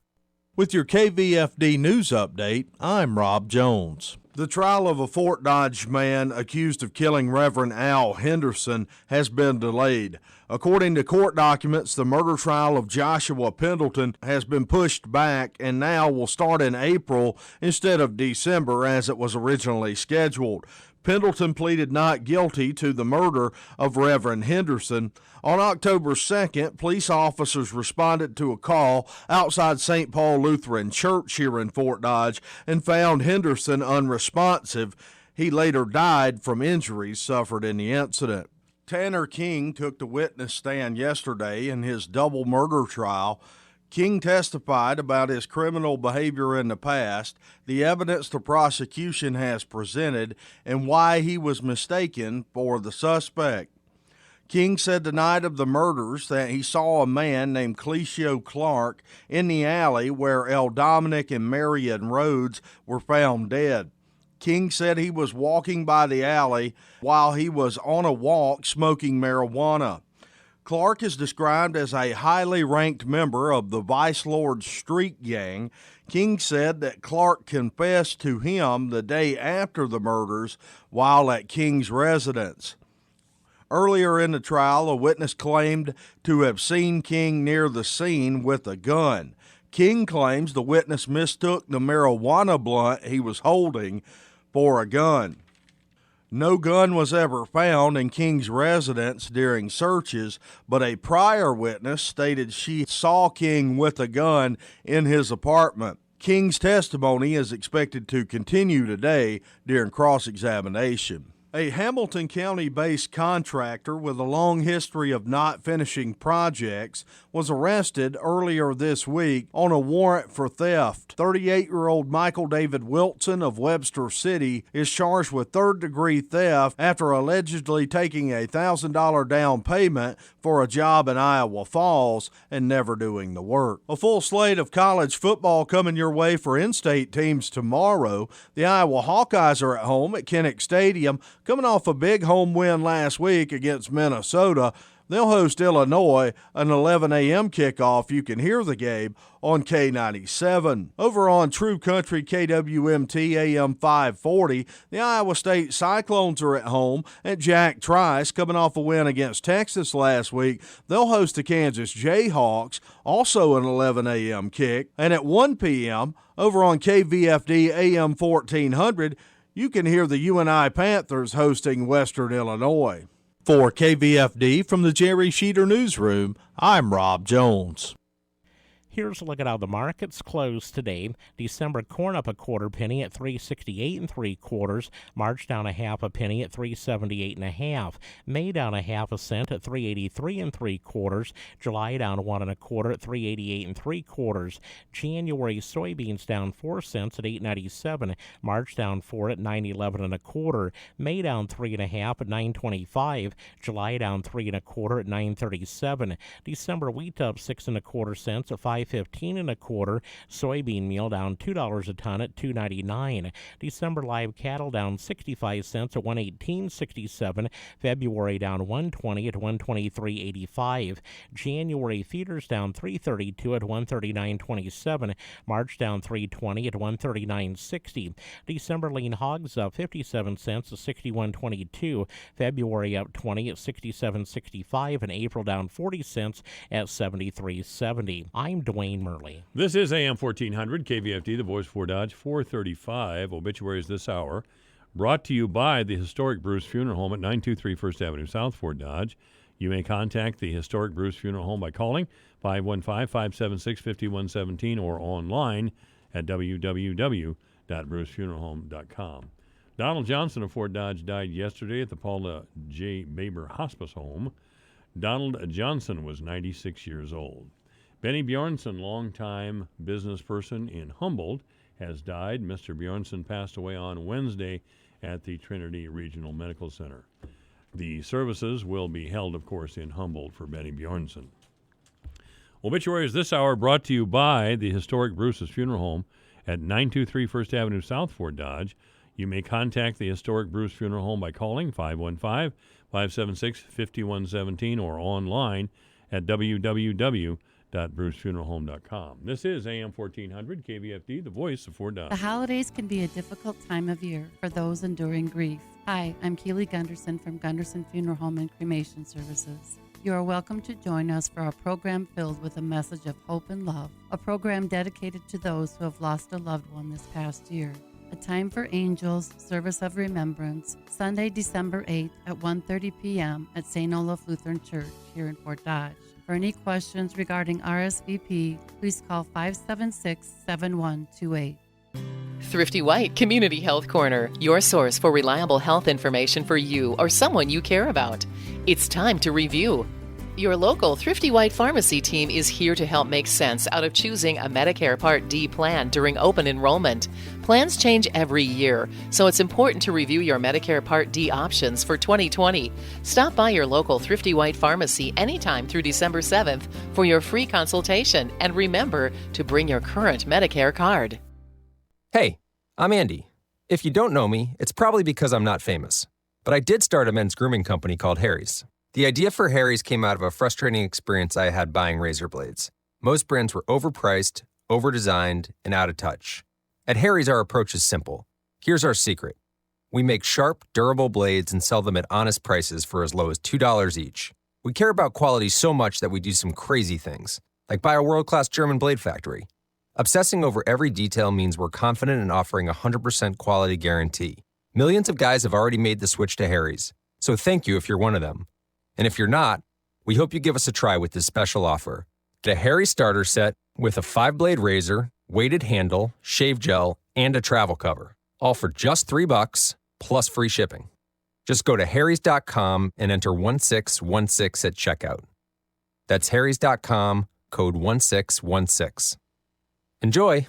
With your KVFD news update, I'm Rob Jones. The trial of a Fort Dodge man accused of killing Reverend Al Henderson has been delayed. According to court documents, the murder trial of Joshua Pendleton has been pushed back and now will start in April instead of December as it was originally scheduled. Pendleton pleaded not guilty to the murder of Reverend Henderson. On October 2nd, police officers responded to a call outside St. Paul Lutheran Church here in Fort Dodge and found Henderson unresponsive. He later died from injuries suffered in the incident. Tanner King took the witness stand yesterday in his double murder trial. King testified about his criminal behavior in the past, the evidence the prosecution has presented, and why he was mistaken for the suspect. King said the night of the murders that he saw a man named Clecio Clark in the alley where El Dominic and Marion Rhodes were found dead. King said he was walking by the alley while he was on a walk smoking marijuana. Clark is described as a highly ranked member of the Vice Lord Street Gang. King said that Clark confessed to him the day after the murders while at King's residence. Earlier in the trial, a witness claimed to have seen King near the scene with a gun. King claims the witness mistook the marijuana blunt he was holding for a gun. No gun was ever found in King's residence during searches, but a prior witness stated she saw King with a gun in his apartment. King's testimony is expected to continue today during cross-examination. A Hamilton County-based contractor with a long history of not finishing projects was arrested earlier this week on a warrant for theft. 38-year-old Michael David Wilson of Webster City is charged with third-degree theft after allegedly taking a $1,000 down payment for a job in Iowa Falls and never doing the work. A full slate of college football coming your way for in-state teams tomorrow. The Iowa Hawkeyes are at home at Kinnick Stadium. Coming off a big home win last week against Minnesota, they'll host Illinois, an 11 a.m. kickoff. You can hear the game on K97. Over on True Country KWMT AM 540, the Iowa State Cyclones are at home at Jack Trice, coming off a win against Texas last week. They'll host the Kansas Jayhawks, also an 11 a.m. kick. And at 1 p.m., over on KVFD AM 1400, you can hear the UNI Panthers hosting Western Illinois. For KVFD from the Jerry Sheeter Newsroom, I'm Rob Jones. Here's a look at how the markets closed today. December corn up a quarter penny at $3.68 3/4. March down a half a penny at $3.78 1/2. May down a half a cent at $3.83 3/4. July down 1 1/4 at $3.88 3/4. January soybeans down 4 cents at $8.97. March down 4 at $9.11 1/4. May down 3 1/2 at $9.25. July down 3 1/4 at $9.37. December wheat up 6 1/4 cents at $5.15 1/4. Soybean meal down $2 a ton at $2.99. December live cattle down 65 cents at $118.67. February down $1.20 at $123.85. January feeders down $3.32 at $139.27. March down $3.20 at $139.60. December lean hogs up 57 cents at $61.22. February up 20 at $67.65, and April down 40 cents at $73.70. I'm Dwayne Murley. This is AM 1400, KVFD, the voice for Dodge, 435. Obituaries this hour. Brought to you by the historic Bruce Funeral Home at 923 First Avenue South, Fort Dodge. You may contact the historic Bruce Funeral Home by calling 515-576-5117 or online at www.brucefuneralhome.com. Donald Johnson of Fort Dodge died yesterday at the Paula J. Baber Hospice Home. Donald Johnson was 96 years old. Benny Bjornson, longtime business person in Humboldt, has died. Mr. Bjornson passed away on Wednesday at the Trinity Regional Medical Center. The services will be held, of course, in Humboldt for Benny Bjornson. Obituaries this hour brought to you by the historic Bruce's Funeral Home at 923 First Avenue South, Fort Dodge. You may contact the historic Bruce Funeral Home by calling 515-576-5117 or online at www.brucefuneralhome.com. This is AM 1400 KVFD, the voice of Fort Dodge. The holidays can be a difficult time of year for those enduring grief. Hi, I'm Keely Gunderson from Gunderson Funeral Home and Cremation Services. You are welcome to join us for a program filled with a message of hope and love, a program dedicated to those who have lost a loved one this past year. A Time for Angels, Service of Remembrance, Sunday, December 8th at 1:30 p.m. at St. Olaf Lutheran Church here in Fort Dodge. For any questions regarding RSVP, please call 576-7128. Thrifty White Community Health Corner, your source for reliable health information for you or someone you care about. It's time to review. Your local Thrifty White Pharmacy team is here to help make sense out of choosing a Medicare Part D plan during open enrollment. Plans change every year, so it's important to review your Medicare Part D options for 2020. Stop by your local Thrifty White Pharmacy anytime through December 7th for your free consultation, and remember to bring your current Medicare card. Hey, I'm Andy. If you don't know me, it's probably because I'm not famous. But I did start a men's grooming company called Harry's. The idea for Harry's came out of a frustrating experience I had buying razor blades. Most brands were overpriced, overdesigned, and out of touch. At Harry's, our approach is simple. Here's our secret. We make sharp, durable blades and sell them at honest prices for as low as $2 each. We care about quality so much that we do some crazy things, like buy a world-class German blade factory. Obsessing over every detail means we're confident in offering a 100% quality guarantee. Millions of guys have already made the switch to Harry's, so thank you if you're one of them. And if you're not, we hope you give us a try with this special offer. Get a Harry's starter set with a 5-blade razor, weighted handle, shave gel, and a travel cover, all for just $3 plus free shipping. Just go to harrys.com and enter 1616 at checkout. That's harrys.com, code 1616. Enjoy!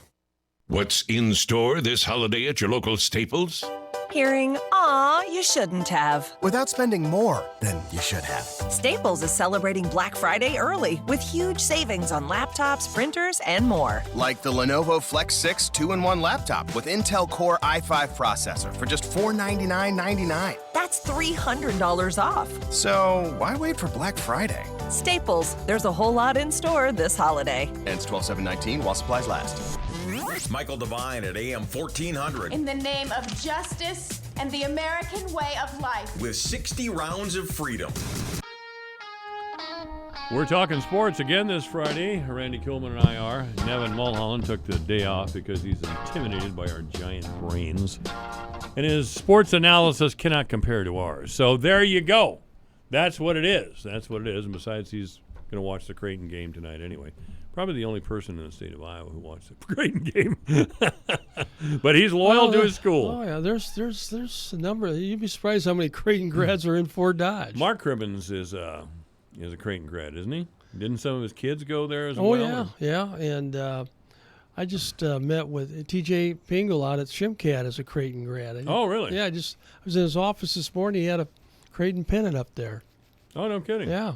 What's in store this holiday at your local Staples? Hearing, aw, you shouldn't have. Without spending more than you should have. Staples is celebrating Black Friday early with huge savings on laptops, printers, and more. Like the Lenovo Flex 6 2-in-1 laptop with Intel Core i5 processor for just $499.99. That's $300 off. So why wait for Black Friday? Staples, there's a whole lot in store this holiday. Ends 12/7/19 while supplies last. Michael Devine at AM 1400. In the name of justice and the American way of life. With 60 rounds of freedom. We're talking sports again this Friday. Randy Kuhlman and I are. Nevin Mulholland took the day off because he's intimidated by our giant brains. And his sports analysis cannot compare to ours. So there you go. That's what it is. That's what it is. And besides, he's going to watch the Creighton game tonight anyway. Probably the only person in the state of Iowa who watched the Creighton game. But he's loyal to his school. Oh, yeah. There's a number. You'd be surprised how many Creighton grads are in Fort Dodge. Mark Cribbins is a Creighton grad, isn't he? Didn't some of his kids go there as well? Oh, yeah. And I just met with TJ Pingle out at Shimcat as a Creighton grad. Oh, really? Yeah, I was in his office this morning. He had a Creighton pennant up there. Oh, no kidding. Yeah.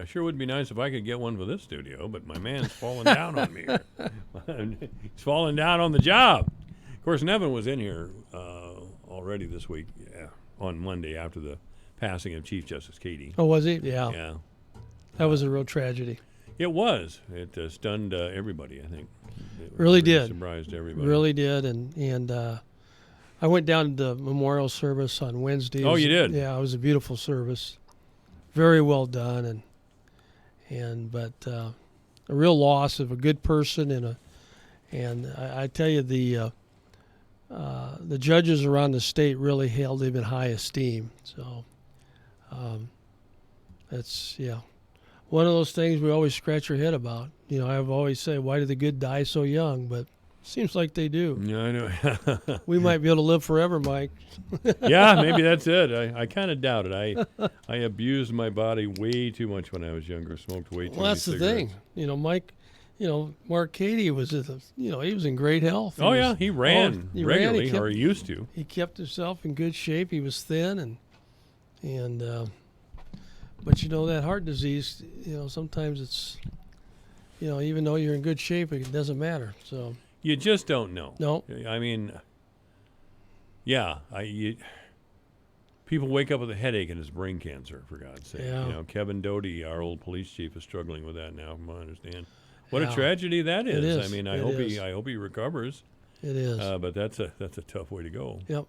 Sure would be nice if I could get one for this studio, but my man's falling down on me here. He's falling down on the job. Of course, Nevin was in here already this week, on Monday after the passing of Chief Justice Cady. Oh, was he? Yeah. Yeah. That was a real tragedy. It was. It stunned everybody, I think. It really did. Surprised everybody. Really did. And I went down to the memorial service on Wednesday. Oh, you did? Yeah, it was a beautiful service. Very well done. But real loss of a good person and I tell you the judges around the state really held him in high esteem. So that's one of those things we always scratch our head about. I've always said, why do the good die so young? But seems like they do. Yeah, I know. We might be able to live forever, Mike. Yeah, maybe that's it. I kind of doubt it. I abused my body way too much when I was younger. Smoked way too many Well, that's the thing. Mike, Mark Cady was, he was in great health. He ran regularly, or he used to. He kept himself in good shape. He was thin, but that heart disease, sometimes it's, even though you're in good shape, it doesn't matter. So you just don't know. No. I mean, people wake up with a headache and it's brain cancer, for God's sake. Yeah. Kevin Doty, our old police chief, is struggling with that now, from what I understand. What a tragedy that is. It is. I mean, I hope he recovers. It is. But that's a tough way to go. Yep.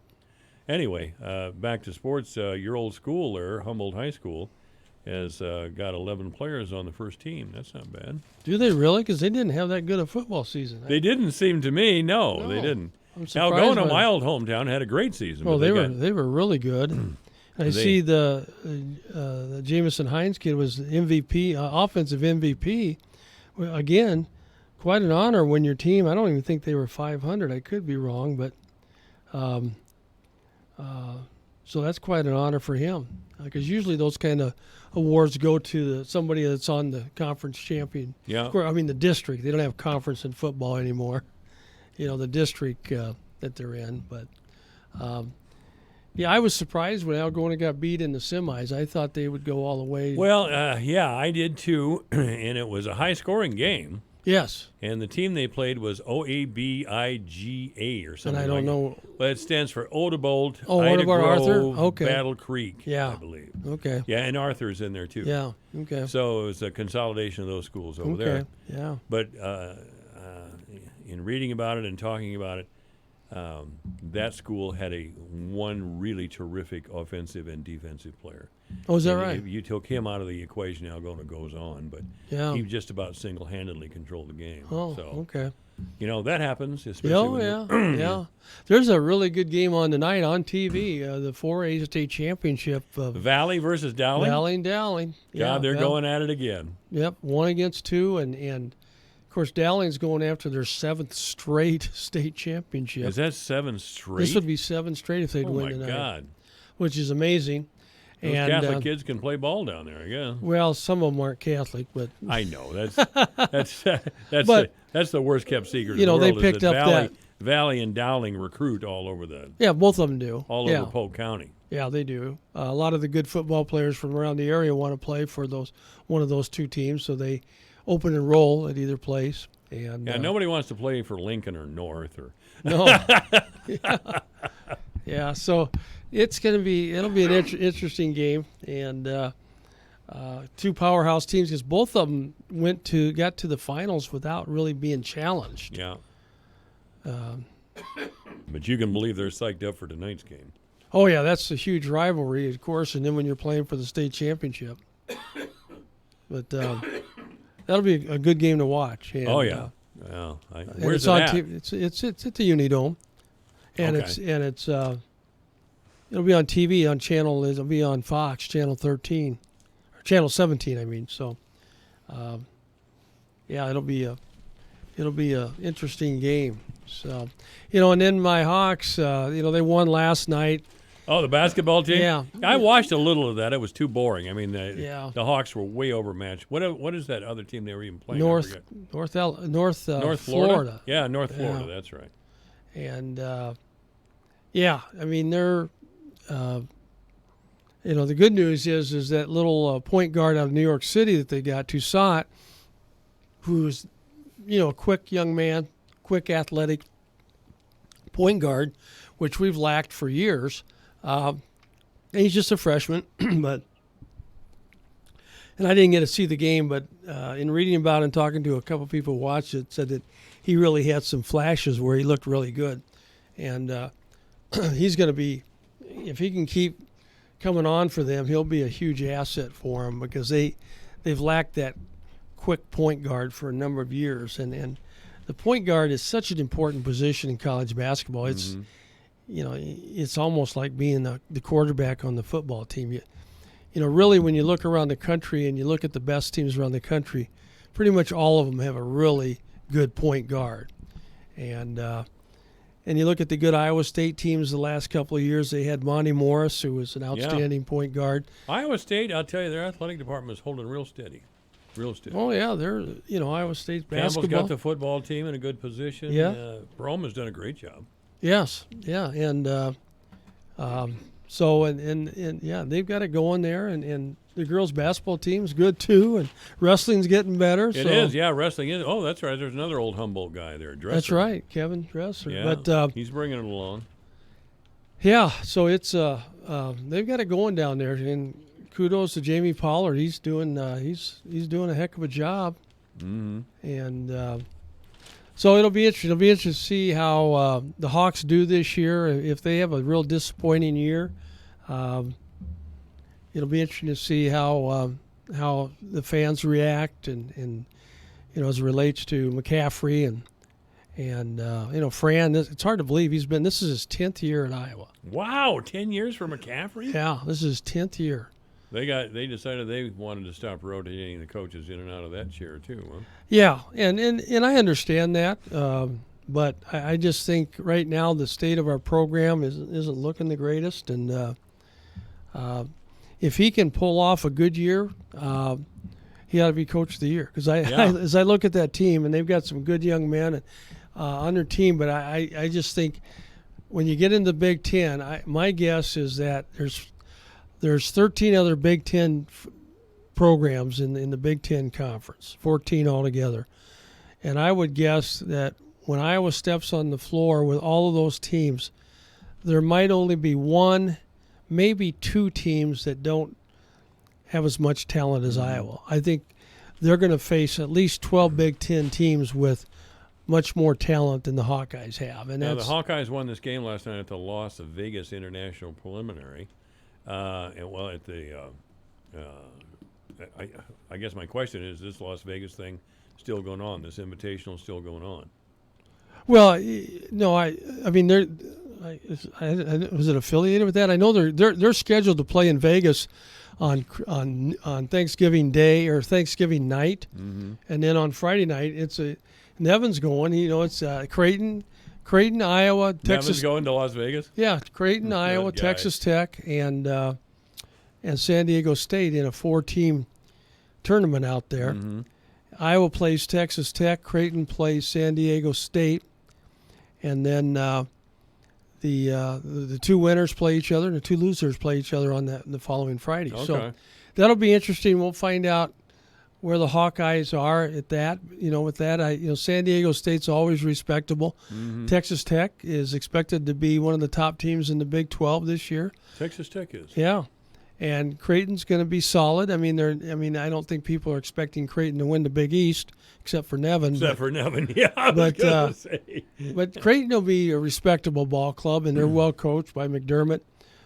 Anyway, back to sports. Your old school there, Humboldt High School, has got 11 players on the first team. That's not bad. Do they really? Because they didn't have that good a football season. They didn't seem to me. No, they didn't. I'm surprised. Algona, my old hometown, had a great season. Well, they were really good. I see the Jamison Hines kid was MVP, offensive MVP. Well, again, quite an honor when your team. I don't even think they were 500. I could be wrong, but so that's quite an honor for him. Because usually those kind of awards go to somebody that's on the conference champion. Yeah. I mean the district. They don't have conference in football anymore. The district that they're in. But I was surprised when Algona got beat in the semis. I thought they would go all the way. Well, I did too, and it was a high-scoring game. Yes. And the team they played was OABIGA or something. And I don't know. But it stands for Odebolt, Ida Grove, Arthur? Okay. Battle Creek, yeah. I believe. Okay. Yeah, and Arthur's in there too. Yeah, okay. So it was a consolidation of those schools over there. Yeah. But in reading about it and talking about it, that school had one really terrific offensive and defensive player. Oh, is that and right? If you took him out of the equation, Algona goes on. But he just about single-handedly controlled the game. Oh, so, okay. That happens. Especially yeah. There's a really good game on tonight on TV, the 4A state championship. Valley versus Dowling? Valley and Dowling. Yeah, they're going at it again. Yep, 1 against 2, and of course, Dowling's going after their 7th straight state championship. Is that 7 straight? This would be 7 straight if they'd win tonight. Oh, my God. Which is amazing. Those Catholic kids can play ball down there, I guess. Well, some of them aren't Catholic, but I know that's the worst kept secret. In the world, they picked up that Valley and Dowling recruit all over the. Yeah, both of them do. All over Polk County. Yeah, they do. A lot of the good football players from around the area want to play for one of those two teams, so they open and roll at either place. And nobody wants to play for Lincoln or North or. No. Yeah. So. It'll be an interesting game, and two powerhouse teams because both of them got to the finals without really being challenged. Yeah. But you can believe they're psyched up for tonight's game. Oh yeah, that's a huge rivalry, of course, and then when you're playing for the state championship. But that'll be a good game to watch. And, oh yeah. Well, where's it at? It's at the Unidome, and it's. It'll be on TV it'll be on Fox, Channel 13, or Channel 17, I mean. So, it'll be a interesting game. So, and then my Hawks, they won last night. Oh, the basketball team? Yeah. I watched a little of that. It was too boring. I mean, the Hawks were way overmatched. What is that other team they were even playing? North Florida. Yeah, North Florida. That's right. And I mean they're. The good news is that little point guard out of New York City that they got, Toussaint, who's, a quick young man, quick athletic point guard, which we've lacked for years. And he's just a freshman, and I didn't get to see the game, but in reading about it and talking to a couple people who watched it, said that he really had some flashes where he looked really good. And he's going to be, if he can keep coming on for them, he'll be a huge asset for them because they've lacked that quick point guard for a number of years, and the point guard is such an important position in college basketball. It's it's almost like being the quarterback on the football team. Really, when you look around the country and you look at the best teams around the country, pretty much all of them have a really good point guard. And you look at the good Iowa State teams the last couple of years, they had Monty Morris, who was an outstanding point guard. Iowa State, I'll tell you, their athletic department is holding real steady. Real steady. Oh, yeah, they're, Iowa State's basketball. Campbell's got the football team in a good position. Yeah. Rome has done a great job. Yes, yeah, and they've got it going there, and the girls' basketball team's good too, and wrestling's getting better. It is, yeah, wrestling is. Oh, that's right. There's another old Humboldt guy there, Dresser. That's right, Kevin Dresser. Yeah, but he's bringing it along. Yeah, so it's they've got it going down there, and kudos to Jamie Pollard. He's doing he's doing a heck of a job, and. So it'll be interesting. It'll be interesting to see how the Hawks do this year. If they have a real disappointing year, it'll be interesting to see how the fans react, and as it relates to McCaffrey and Fran. It's hard to believe this is his 10th year in Iowa. Wow, 10 years for McCaffrey? Yeah, this is his 10th year. They decided they wanted to stop rotating the coaches in and out of that chair too. Huh? Yeah, and I understand that, but I just think right now the state of our program isn't looking the greatest, and if he can pull off a good year, he ought to be coach of the year. Because as I look at that team, and they've got some good young men on their team, but I just think when you get into the Big Ten, my guess is that there's 13 other Big Ten programs in the Big Ten Conference, 14 altogether. And I would guess that when Iowa steps on the floor with all of those teams, there might only be one, maybe two teams that don't have as much talent as Iowa. I think they're going to face at least 12 Big Ten teams with much more talent than the Hawkeyes have. And now, the Hawkeyes won this game last night at the Las Vegas International Preliminary. At the, I guess my question is this Las Vegas thing still going on? This invitational still going on? Well, no, I mean, was it affiliated with that? I know they're scheduled to play in Vegas on Thanksgiving Day or Thanksgiving night, and then on Friday night Nevin's going. It's Creighton, Iowa, Texas. Nevin's going to Las Vegas? Yeah, Creighton, Iowa, Texas Tech, and San Diego State in a 4-team tournament out there. Iowa plays Texas Tech, Creighton plays San Diego State, and then the two winners play each other, and the two losers play each other on the following Friday. Okay. So that'll be interesting. We'll find out where the Hawkeyes are at that. With that, San Diego State's always respectable. Texas Tech is expected to be one of the top teams in the Big 12 this year. Texas Tech is. Yeah. And Creighton's going to be solid. I mean, I don't think people are expecting Creighton to win the Big East, except for Nevin. Yeah. I was gonna say. But Creighton will be a respectable ball club, and they're well coached by McDermott.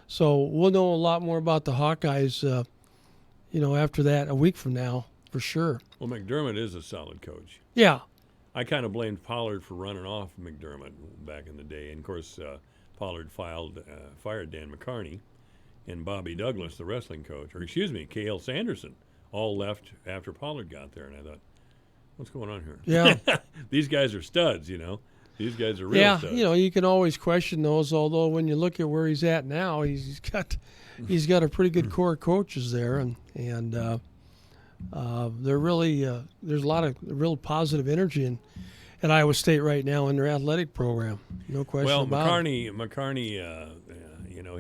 So we'll know a lot more about the Hawkeyes, after that, a week from now, for sure. Well, McDermott is a solid coach. Yeah. I kind of blamed Pollard for running off McDermott back in the day, and of course, Pollard fired Dan McCarney. And Bobby Douglas, the wrestling coach, K.L. Sanderson, all left after Pollard got there. And I thought, what's going on here? Yeah. These guys are studs, These guys are real studs. You can always question those, although when you look at where he's at now, he's got a pretty good core of coaches there. And they're really, there's a lot of real positive energy at Iowa State right now in their athletic program. No question about it. McCarney,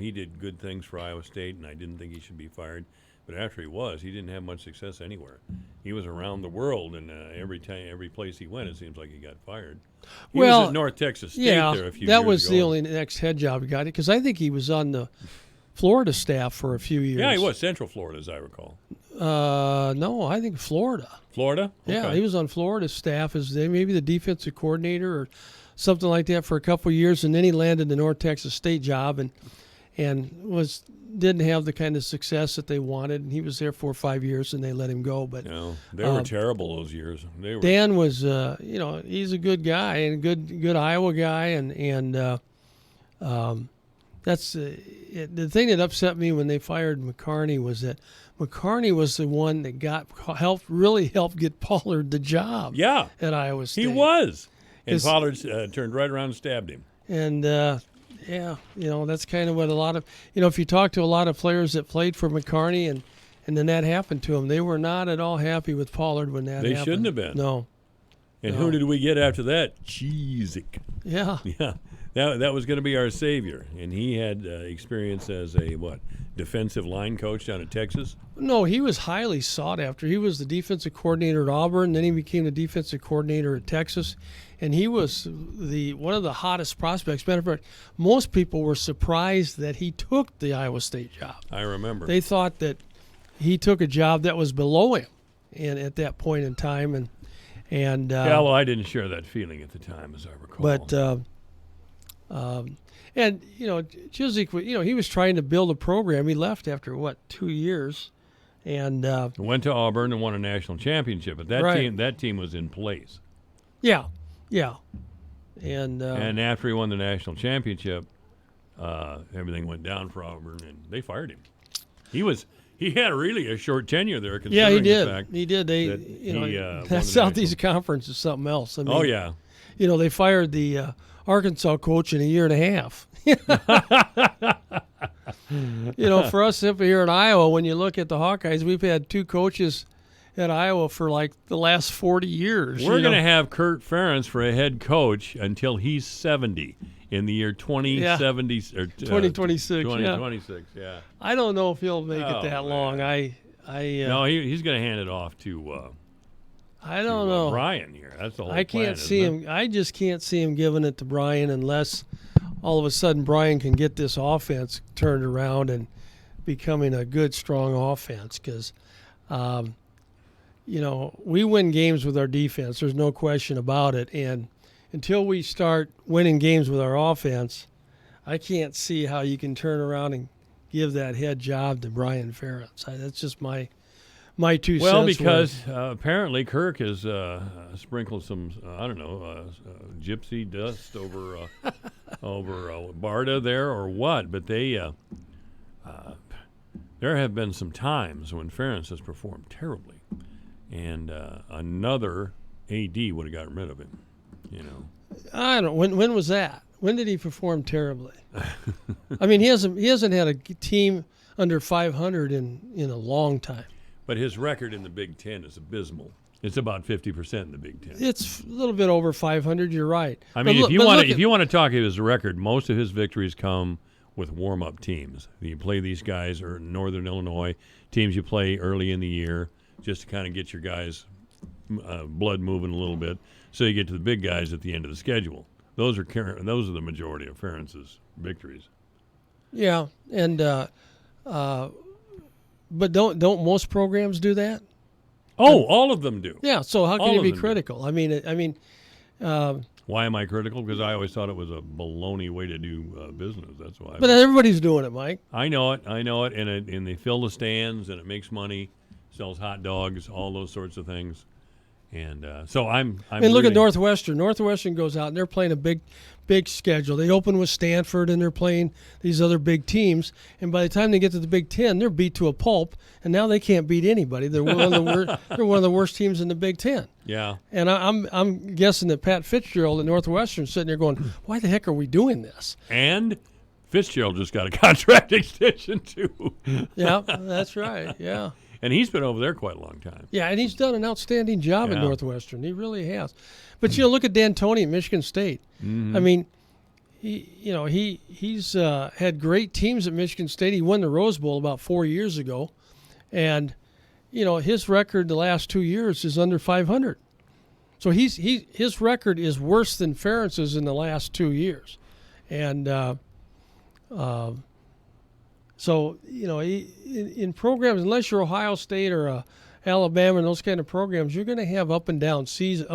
he did good things for Iowa State, and I didn't think he should be fired. But after he didn't have much success anywhere. He was around the world, and every place he went, it seems like he got fired. He was at North Texas State there a few years ago. That was the only next head job he got, because I think he was on the Florida staff for a few years. Yeah, he was Central Florida, as I recall. No, I think Florida. Florida? Okay. Yeah, he was on Florida's staff as maybe the defensive coordinator or something like that for a couple of years, and then he landed the North Texas State job, and didn't have the kind of success that they wanted. And he was there 4 or 5 years, and they let him go. But no, they were terrible those years. They were. Dan was, he's a good guy and good Iowa guy, and that's the thing that upset me when they fired McCarney was that McCarney was the one that really helped get Pollard the job. Yeah, at Iowa State. He was, and Pollard turned right around and stabbed him. And that's kind of what a lot of if you talk to a lot of players that played for McCarney and then that happened to them, they were not at all happy with Pollard when that happened. They shouldn't have been. No. And who did we get after that? Cheesick. Yeah. Yeah. That was going to be our savior, and he had experience as a defensive line coach down at Texas. No, he was highly sought after. He was the defensive coordinator at Auburn, then he became the defensive coordinator at Texas, and he was one of the hottest prospects. Matter of fact, most people were surprised that he took the Iowa State job. I remember. They thought that he took a job that was below him, and at that point in time, and I didn't share that feeling at the time, as I recall. But. Chizik, he was trying to build a program. He left after 2 years, and went to Auburn and won a national championship. But that team was in place. Yeah, and after he won the national championship, everything went down for Auburn, and they fired him. He had really a short tenure there. Yeah, he did. The fact he did. That Southeast Conference is something else. I mean, they fired the Arkansas coach in a year and a half. For us up here in Iowa, when you look at the Hawkeyes, we've had 2 coaches at Iowa for the last 40 years. We're going to have Kurt Ferentz for a head coach until he's 70 in the year 2070 or 2026. 2026. Yeah. I don't know if he'll make it that long. No, he's going to hand it off to. I don't know. Brian here. That's the whole I can't see him. I just can't see him giving it to Brian unless all of a sudden Brian can get this offense turned around and becoming a good, strong offense. Because, we win games with our defense. There's no question about it. And until we start winning games with our offense, I can't see how you can turn around and give that head job to Brian Ferentz. That's just my 2 cents. Well, because apparently Kirk has sprinkled some, gypsy dust over Barta there or what. But there have been some times when Ferentz has performed terribly, and another AD would have gotten rid of him. I don't know. When was that? When did he perform terribly? I mean, he hasn't had a team under 500 in a long time. But his record in the Big Ten is abysmal. It's about 50% in the Big Ten. It's a little bit over 500. You're right. I mean, if you want to talk his record, most of his victories come with warm-up teams. You play these guys or Northern Illinois teams you play early in the year just to kind of get your guys' blood moving a little bit, so you get to the big guys at the end of the schedule. Those are the majority of Ferentz's victories. Yeah, and but don't most programs do that? Oh, all of them do. Yeah. So how can you be critical? I mean. Why am I critical? Because I always thought it was a baloney way to do business. That's why. But everybody's doing it, Mike. I know it, and they fill the stands, and it makes money, sells hot dogs, all those sorts of things. And so I'm. Look at Northwestern. Northwestern goes out and they're playing a big schedule. They open with Stanford and they're playing these other big teams. And by the time they get to the Big Ten, they're beat to a pulp. And now they can't beat anybody. They're one of the worst teams in the Big Ten. Yeah. And I'm guessing that Pat Fitzgerald at Northwestern sitting there going, "Why the heck are we doing this?" And Fitzgerald just got a contract extension too. Yeah, that's right. Yeah. And he's been over there quite a long time. Yeah, and he's done an outstanding job at Northwestern. He really has. But look at D'Antoni at Michigan State. Mm-hmm. I mean, he's had great teams at Michigan State. He won the Rose Bowl about 4 years ago, and his record the last 2 years is under 500. So his record is worse than Ferentz's in the last 2 years, and so, in programs, unless you're Ohio State or Alabama and those kind of programs, you're going to have up and down seasons.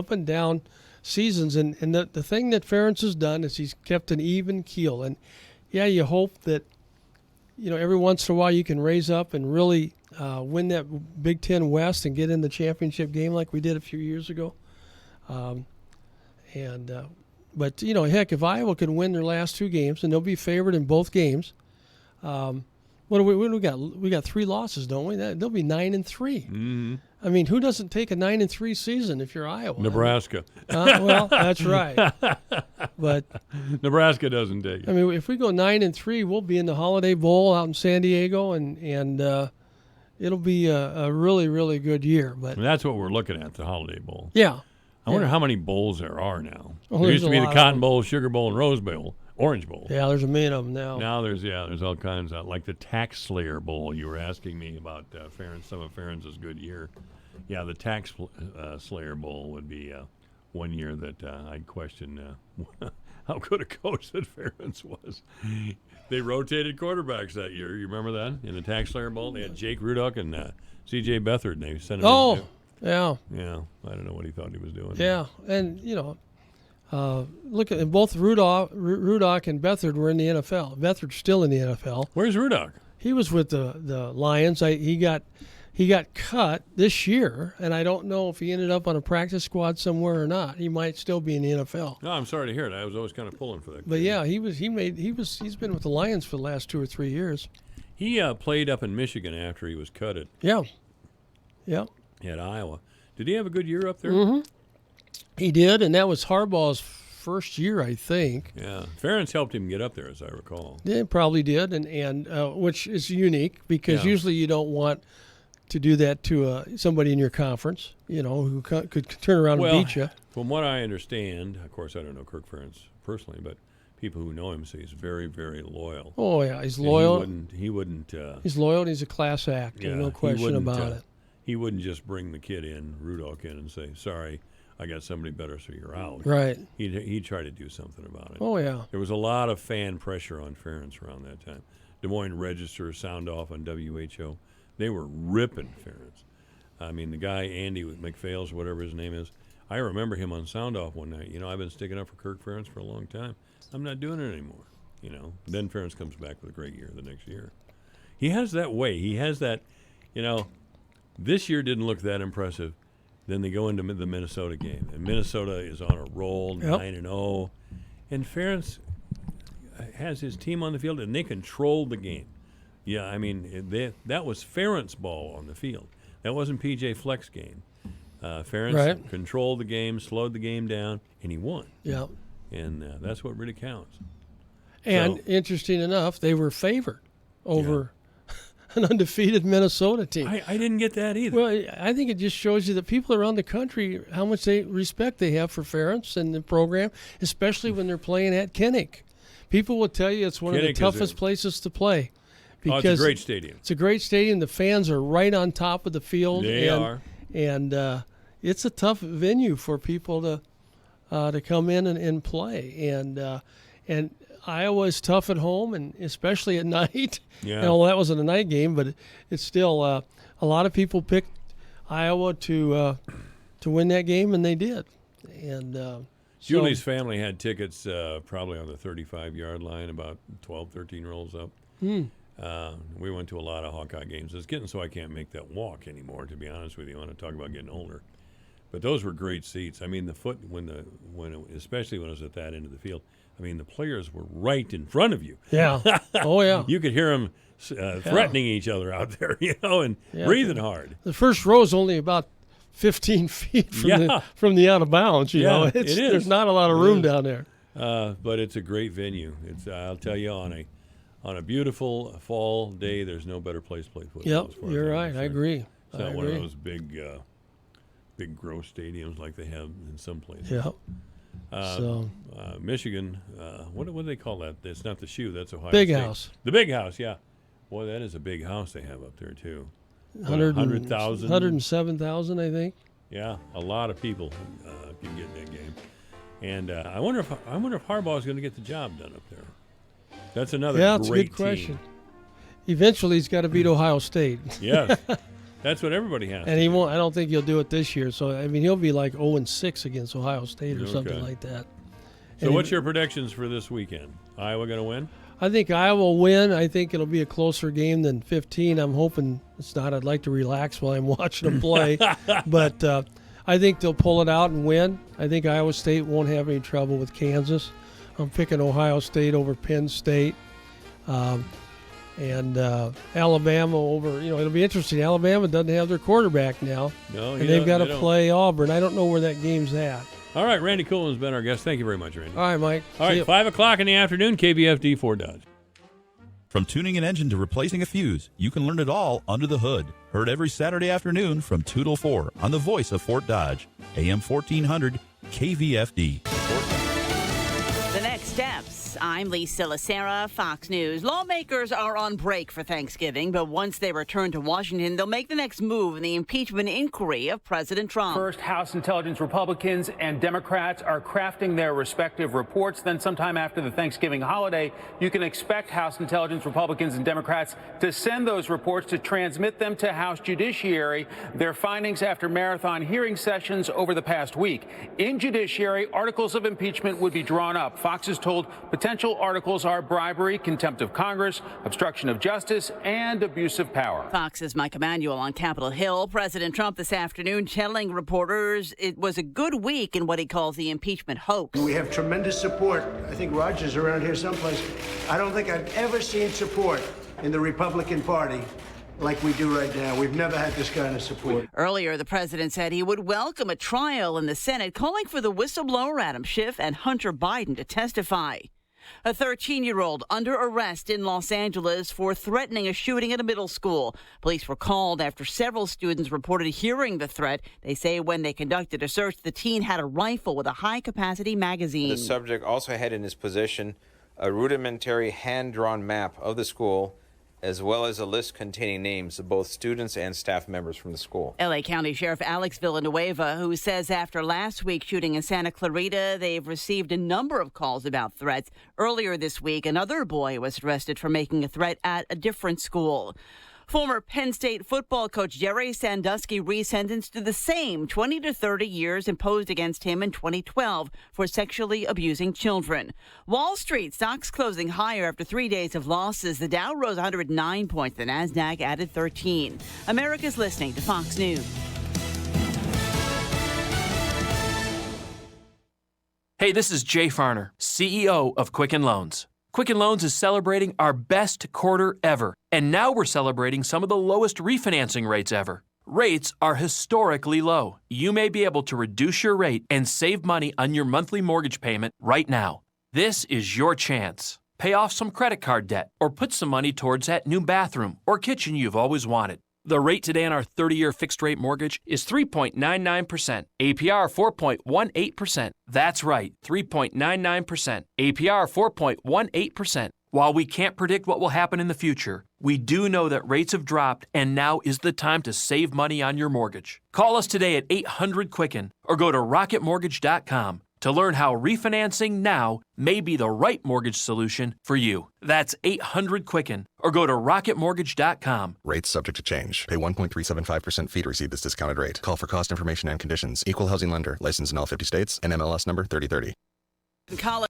And the thing that Ferentz has done is he's kept an even keel. And, yeah, you hope that every once in a while you can raise up and really win that Big Ten West and get in the championship game like we did a few years ago. But heck, if Iowa can win their last 2 games, and they'll be favored in both games. What do we got? We got 3 losses, don't we? They'll be 9-3. Mm-hmm. I mean, who doesn't take a 9-3 season if you're Iowa? Nebraska. Well, that's right. But Nebraska doesn't take it. I mean, if we go 9-3, we'll be in the Holiday Bowl out in San Diego, and it'll be a really, really good year. But And that's what we're looking at, the Holiday Bowl. Yeah. I wonder how many bowls there are now. Oh, there there's used to a be the lot of Cotton them. Bowl, Sugar Bowl, and Rose Bowl, Orange Bowl. Yeah, there's a million of them now. Now there's all kinds of, like the Tax Slayer Bowl. You were asking me about some of Ferentz' good year. Yeah, the Tax Slayer Bowl would be one year that I'd question how good a coach that Ferentz was. They rotated quarterbacks that year. You remember that? In the Tax Slayer Bowl, they had Jake Rudock and C.J. Beathard, and they sent him in. Yeah. Yeah, I don't know what he thought he was doing. Yeah, and look at both Rudock and Beathard were in the NFL. Beathard's still in the NFL. Where's Rudock? He was with the Lions. He got cut this year, and I don't know if he ended up on a practice squad somewhere or not. He might still be in the NFL. No, I'm sorry to hear it. I was always kind of pulling for that. But yeah, he's been with the Lions for the last 2 or 3 years. He played up in Michigan after he was cut at Iowa. Did he have a good year up there? Mm-hmm. He did, and that was Harbaugh's first year, I think. Yeah, Ferentz helped him get up there, as I recall. Yeah, probably did, and which is unique because usually you don't want to do that to somebody in your conference, who could turn around and beat you. From what I understand, of course, I don't know Kirk Ferentz personally, but people who know him say he's very, very loyal. Oh yeah, he's loyal. He wouldn't. He's loyal. And he's a class act. Yeah, no question about it. He wouldn't just bring the kid in, Rudock in, and say, "Sorry, I got somebody better, so you're out." Right. He'd try to do something about it. Oh yeah. There was a lot of fan pressure on Ferentz around that time. Des Moines Register sound off on WHO. They were ripping Ferentz. I mean, the guy Andy McPhails, whatever his name is, I remember him on sound off one night. I've been sticking up for Kirk Ferentz for a long time. I'm not doing it anymore. Then Ferentz comes back with a great year the next year. He has that way. He has that. This year didn't look that impressive. Then they go into the Minnesota game, and Minnesota is on a roll, 9-0, and Ferentz has his team on the field, and they controlled the game. Yeah, I mean, that was Ferentz ball on the field. That wasn't P.J. Fleck's game. Ferentz controlled the game, slowed the game down, and he won. Yeah. And that's what really counts. And interesting enough, they were favored over an undefeated Minnesota team. I didn't get that either. Well, I think it just shows you that people around the country, how much respect they have for Ferentz and the program, especially when they're playing at Kinnick. People will tell you it's one of the toughest places to play. Because it's a great stadium. It's a great stadium. The fans are right on top of the field. They are. And it's a tough venue for people to come in and play. And Iowa is tough at home, and especially at night. Yeah. Well, that wasn't a night game, but it's still a lot of people picked Iowa to win that game, and they did. And Julie's family had tickets probably on the 35-yard line, about 12, 13 rolls up. We went to a lot of Hawkeye games. It's getting so I can't make that walk anymore, to be honest with you. I want to talk about getting older. But those were great seats. I mean, especially when I was at that end of the field, I mean, the players were right in front of you. Yeah. Oh, yeah. You could hear them threatening each other out there, and breathing hard. The first row is only about 15 feet from the out of bounds. You know, it is. There's not a lot of room down there. But it's a great venue. I'll tell you, on a beautiful fall day, there's no better place to play football. Yep, you're right. I agree. It's not one of those big gross stadiums like they have in some places. Yeah. Michigan, what do they call that? It's not the Shoe. That's Ohio Big State. House. The Big House, yeah. Boy, that is a big house they have up there too. 100,000, 107,000, I think. Yeah, a lot of people can get in that game, and I wonder if Harbaugh is going to get the job done up there. That's another that's great a good question. Team. Eventually, he's got to beat Ohio State. Yes, that's what everybody has. And he won't. I don't think he'll do it this year. So I mean, he'll be like 0-6 against Ohio State or something like that. So, what's your predictions for this weekend? Iowa going to win? I think Iowa will win. I think it'll be a closer game than 15. I'm hoping it's not. I'd like to relax while I'm watching them play. But I think they'll pull it out and win. I think Iowa State won't have any trouble with Kansas. I'm picking Ohio State over Penn State. And Alabama over, it'll be interesting. Alabama doesn't have their quarterback now. No, and they've got to play Auburn. I don't know where that game's at. All right, Randy Coolman's been our guest. Thank you very much, Randy. All right, Mike. All right, 5 o'clock in the afternoon, KVFD Ford Dodge. From tuning an engine to replacing a fuse, you can learn it all under the hood. Heard every Saturday afternoon from 2 till 4 on the voice of Fort Dodge, AM 1400 KVFD. The next steps. I'm Lisa Lacera, Fox News. Lawmakers are on break for Thanksgiving, but once they return to Washington, they'll make the next move in the impeachment inquiry of President Trump. First, House Intelligence Republicans and Democrats are crafting their respective reports. Then sometime after the Thanksgiving holiday, you can expect House Intelligence Republicans and Democrats to send those reports to transmit them to House Judiciary, their findings after marathon hearing sessions over the past week. In Judiciary, articles of impeachment would be drawn up. Fox is told potential articles are bribery, contempt of Congress, obstruction of justice, and abuse of power. Fox's Mike Emanuel on Capitol Hill. President Trump this afternoon telling reporters it was a good week in what he calls the impeachment hoax. We have tremendous support. I think Roger's around here someplace. I don't think I've ever seen support in the Republican Party like we do right now. We've never had this kind of support. Earlier, the president said he would welcome a trial in the Senate, calling for the whistleblower Adam Schiff and Hunter Biden to testify. A 13-year-old under arrest in Los Angeles for threatening a shooting at a middle school. Police were called after several students reported hearing the threat. They say when they conducted a search, the teen had a rifle with a high-capacity magazine. The subject also had in his possession a rudimentary hand-drawn map of the school, as well as a list containing names of both students and staff members from the school. L.A. County Sheriff Alex Villanueva, who says after last week's shooting in Santa Clarita, they've received a number of calls about threats. Earlier this week, another boy was arrested for making a threat at a different school. Former Penn State football coach Jerry Sandusky resentenced to the same 20 to 30 years imposed against him in 2012 for sexually abusing children. Wall Street stocks closing higher after 3 days of losses. The Dow rose 109 points. The Nasdaq added 13. America's listening to Fox News. Hey, this is Jay Farner, CEO of Quicken Loans. Quicken Loans is celebrating our best quarter ever, and now we're celebrating some of the lowest refinancing rates ever. Rates are historically low. You may be able to reduce your rate and save money on your monthly mortgage payment right now. This is your chance. Pay off some credit card debt or put some money towards that new bathroom or kitchen you've always wanted. The rate today on our 30-year fixed-rate mortgage is 3.99%, APR 4.18%. That's right, 3.99%, APR 4.18%. While we can't predict what will happen in the future, we do know that rates have dropped and now is the time to save money on your mortgage. Call us today at 800-QUICKEN or go to rocketmortgage.com to learn how refinancing now may be the right mortgage solution for you. That's 800-QUICKEN or go to rocketmortgage.com. Rates subject to change. Pay 1.375% fee to receive this discounted rate. Call for cost information and conditions. Equal housing lender. Licensed in all 50 states. NMLS number 3030.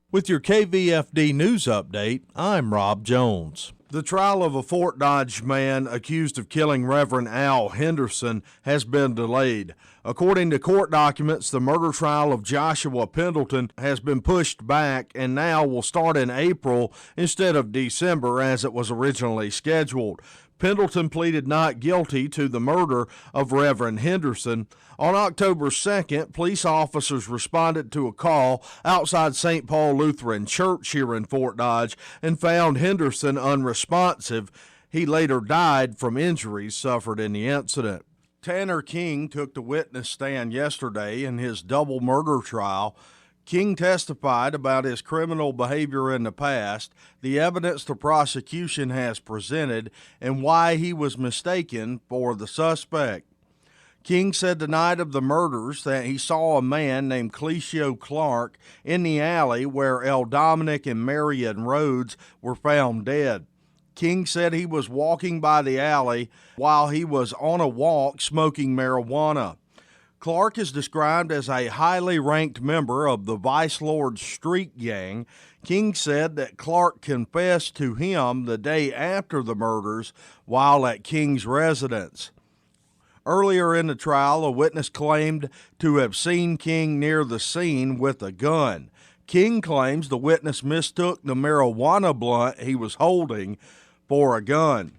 With your KVFD news update, I'm Rob Jones. The trial of a Fort Dodge man accused of killing Reverend Al Henderson has been delayed. According to court documents, the murder trial of Joshua Pendleton has been pushed back and now will start in April instead of December as it was originally scheduled. Pendleton pleaded not guilty to the murder of Reverend Henderson. On October 2nd, police officers responded to a call outside St. Paul Lutheran Church here in Fort Dodge and found Henderson unresponsive. He later died from injuries suffered in the incident. Tanner King took the witness stand yesterday in his double murder trial. King testified about his criminal behavior in the past, the evidence the prosecution has presented, and why he was mistaken for the suspect. King said the night of the murders that he saw a man named Clecio Clark in the alley where El Dominic and Marion Rhodes were found dead. King said he was walking by the alley while he was on a walk smoking marijuana. Clark is described as a highly ranked member of the Vice Lord Street Gang. King said that Clark confessed to him the day after the murders while at King's residence. Earlier in the trial, a witness claimed to have seen King near the scene with a gun. King claims the witness mistook the marijuana blunt he was holding for a gun.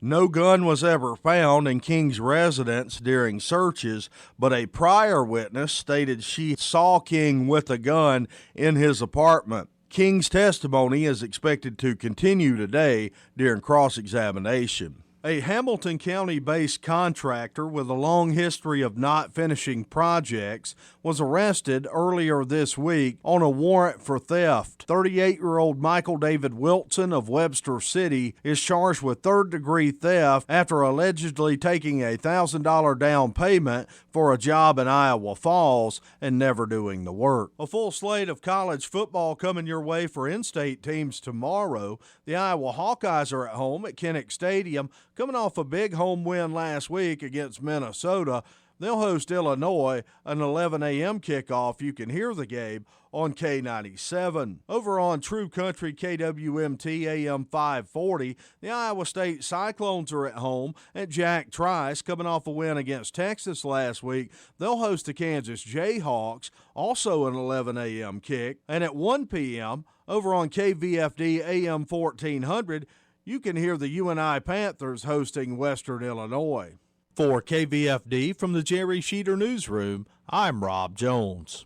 No gun was ever found in King's residence during searches, but a prior witness stated she saw King with a gun in his apartment. King's testimony is expected to continue today during cross-examination. A Hamilton County-based contractor with a long history of not finishing projects was arrested earlier this week on a warrant for theft. 38-year-old Michael David Wilson of Webster City is charged with third-degree theft after allegedly taking a $1,000 down payment for a job in Iowa Falls and never doing the work. A full slate of college football coming your way for in-state teams tomorrow. The Iowa Hawkeyes are at home at Kinnick Stadium. Coming off a big home win last week against Minnesota, they'll host Illinois, an 11 a.m. kickoff. You can hear the game on K97. Over on True Country KWMT AM 540, the Iowa State Cyclones are at home at Jack Trice. Coming off a win against Texas last week, they'll host the Kansas Jayhawks, also an 11 a.m. kick. And at 1 p.m., over on KVFD AM 1400, you can hear the UNI Panthers hosting Western Illinois. For KVFD from the Jerry Sheeter Newsroom, I'm Rob Jones.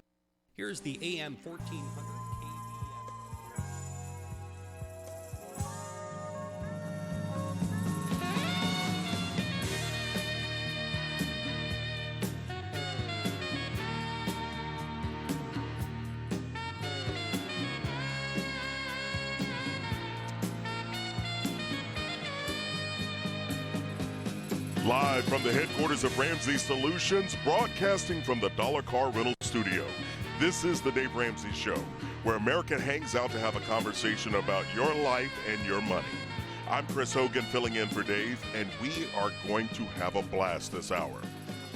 Here's the AM 1400 Live from the headquarters of Ramsey Solutions, broadcasting from the Dollar Car Rental Studio. This is the Dave Ramsey Show, where America hangs out to have a conversation about your life and your money. I'm Chris Hogan filling in for Dave, and we are going to have a blast this hour.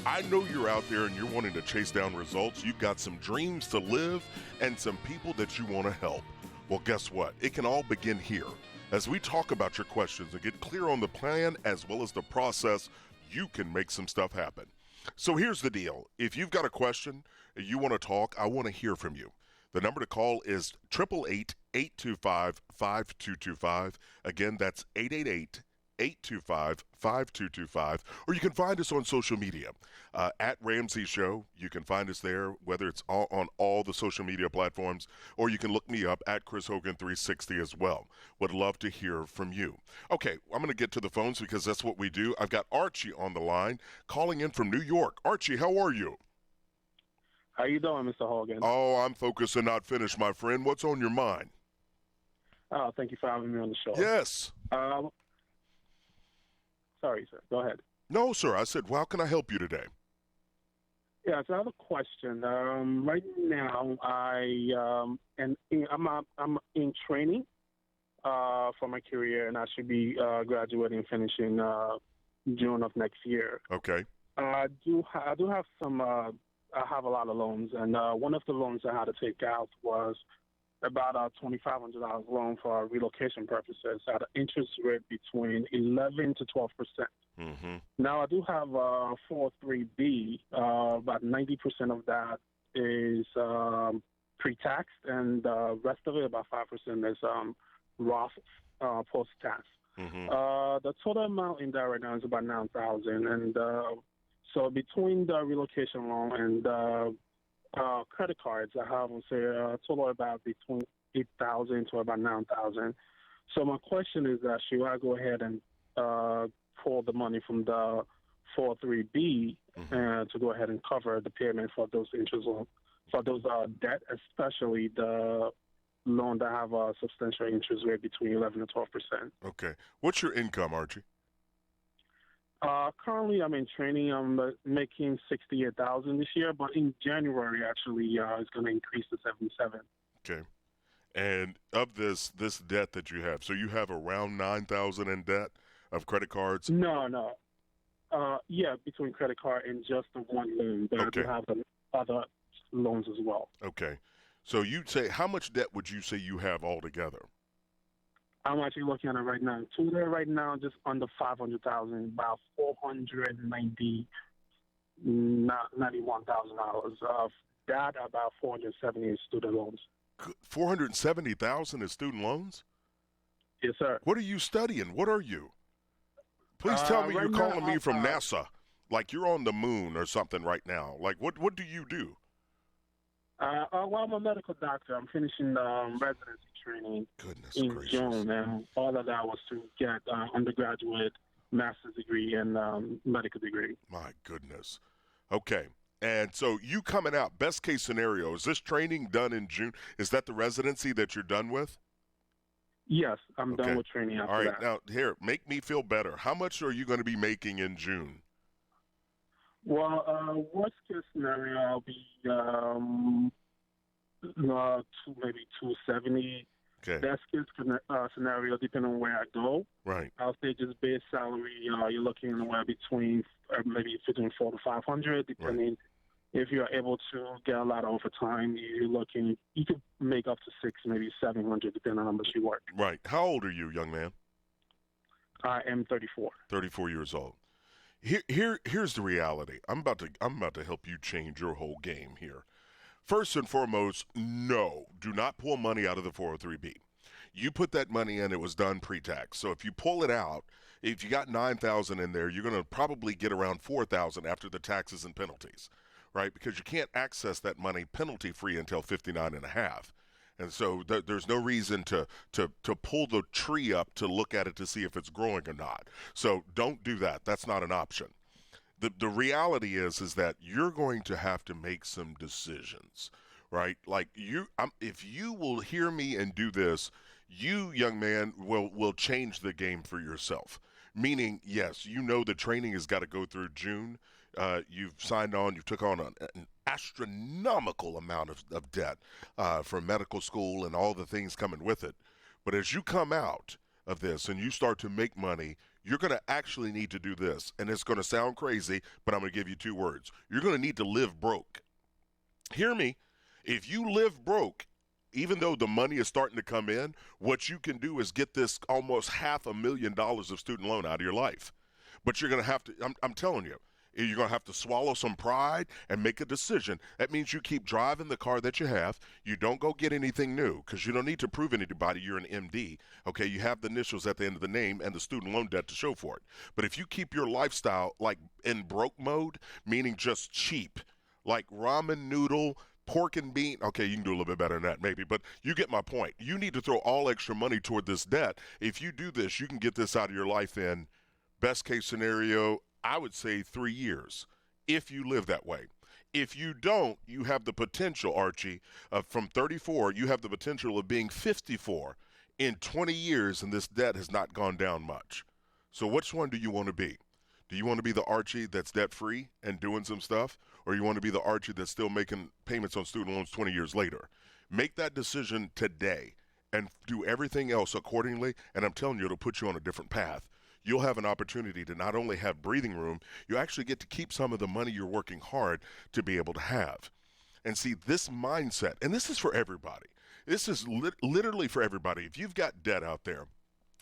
I know you're out there and you're wanting to chase down results. You've got some dreams to live and some people that you want to help. Well, guess what? It can all begin here. As we talk about your questions and get clear on the plan as well as the process, you can make some stuff happen. So here's the deal. If you've got a question, you want to talk, I want to hear from you. The number to call is 888-825-5225. Again, that's 888-825-5225. Or you can find us on social media. At Ramsey Show, you can find us there, whether it's on all the social media platforms, or you can look me up at Chris Hogan 360 as well. Would love to hear from you. Okay, I'm going to get to the phones because that's what we do. I've got Archie on the line, calling in from New York. Archie, how are you? How you doing, Mr. Hogan? Oh, I'm focused and not finished, my friend. What's on your mind? Oh, thank you for having me on the show. Yes. Sorry, sir. Go ahead. No, sir. I said, how can I help you today? Yeah, so I have a question. Right now, I'm in training for my career, and I should be graduating, finishing June of next year. Okay. I do have some. I have a lot of loans, and one of the loans I had to take out was about a $2,500 loan for relocation purposes at an interest rate between 11 to 12%. Mm-hmm. Now, I do have a 403B. About 90% of that is pre-taxed, and the rest of it, about 5%, is Roth post-tax. Mm-hmm. The total amount in there right now is about $9,000, and so between the relocation loan and credit cards, I have, say, a total about between $8,000 to about $9,000. So my question is that should I go ahead and pull the money from the 403B to go ahead and cover the payment for those interest loans, for those debt, especially the loan that have a substantial interest rate between 11 and 12%. Okay. What's your income, Archie? Currently, I'm in training. I'm making $68,000 this year, but in January, actually, it's going to increase to $77,000. Okay. And of this debt that you have, so you have around $9,000 in debt of credit cards? No. between credit card and just the one loan, but I do have the other loans as well. Okay. So you'd say, how much debt would you say you have altogether? I'm actually looking at it right now. Tutor right now, just under $500,000, about $491,000 of that. About $470 is student loans. $470,000 is student loans? Yes, sir. What are you studying? What are you? Please tell me you're calling me from NASA, like you're on the moon or something right now. Like, what do you do? Well, I'm a medical doctor. I'm finishing residency training in June, and all of that was to get undergraduate, master's degree, and medical degree. My goodness. Okay. And so you coming out, best case scenario, is this training done in June? Is that the residency that you're done with? Yes, I'm done with training after All right. that. Now, here, make me feel better. How much are you going to be making in June? Well, worst case scenario, I'll be maybe 270. Okay. Best case scenario, depending on where I go. Right. I'll say just base salary. You're looking anywhere between maybe between 400 to 500, depending. If you're able to get a lot of overtime, you're looking. You could make up to 600, maybe 700, depending on how much you work. Right. How old are you, young man? I am 34. 34 years old. Here's the reality. I'm about to help you change your whole game here. First and foremost, no, do not pull money out of the 403B. You put that money in, it was done pre-tax. So if you pull it out, if you got $9,000 in there, you're going to probably get around $4,000 after the taxes and penalties, right? Because you can't access that money penalty-free until 59.5. And so there's no reason to pull the tree up to look at it to see if it's growing or not. So don't do that. That's not an option. The reality is that you're going to have to make some decisions, right? Like if you will hear me and do this, you, young man, will change the game for yourself. Meaning, yes, you know the training has got to go through June. You've signed on, you took on an astronomical amount of debt for medical school and all the things coming with it. But as you come out of this and you start to make money, you're going to actually need to do this. And it's going to sound crazy, but I'm going to give you 2 words. You're going to need to live broke. Hear me. If you live broke, even though the money is starting to come in, what you can do is get this almost $500,000 of student loan out of your life. But you're going to have to, I'm telling you, you're going to have to swallow some pride and make a decision. That means you keep driving the car that you have. You don't go get anything new because you don't need to prove anybody you're an MD. Okay, you have the initials at the end of the name and the student loan debt to show for it. But if you keep your lifestyle like in broke mode, meaning just cheap, like ramen noodle, pork and bean. Okay, you can do a little bit better than that maybe, but you get my point. You need to throw all extra money toward this debt. If you do this, you can get this out of your life in best case scenario, I would say 3 years, if you live that way. If you don't, you have the potential, Archie, from 34, you have the potential of being 54 in 20 years, and this debt has not gone down much. So which one do you want to be? Do you want to be the Archie that's debt-free and doing some stuff, or you want to be the Archie that's still making payments on student loans 20 years later? Make that decision today and do everything else accordingly, and I'm telling you, it'll put you on a different path. You'll have an opportunity to not only have breathing room, you actually get to keep some of the money you're working hard to be able to have. And see, this mindset, and this is for everybody. This is literally for everybody. If you've got debt out there,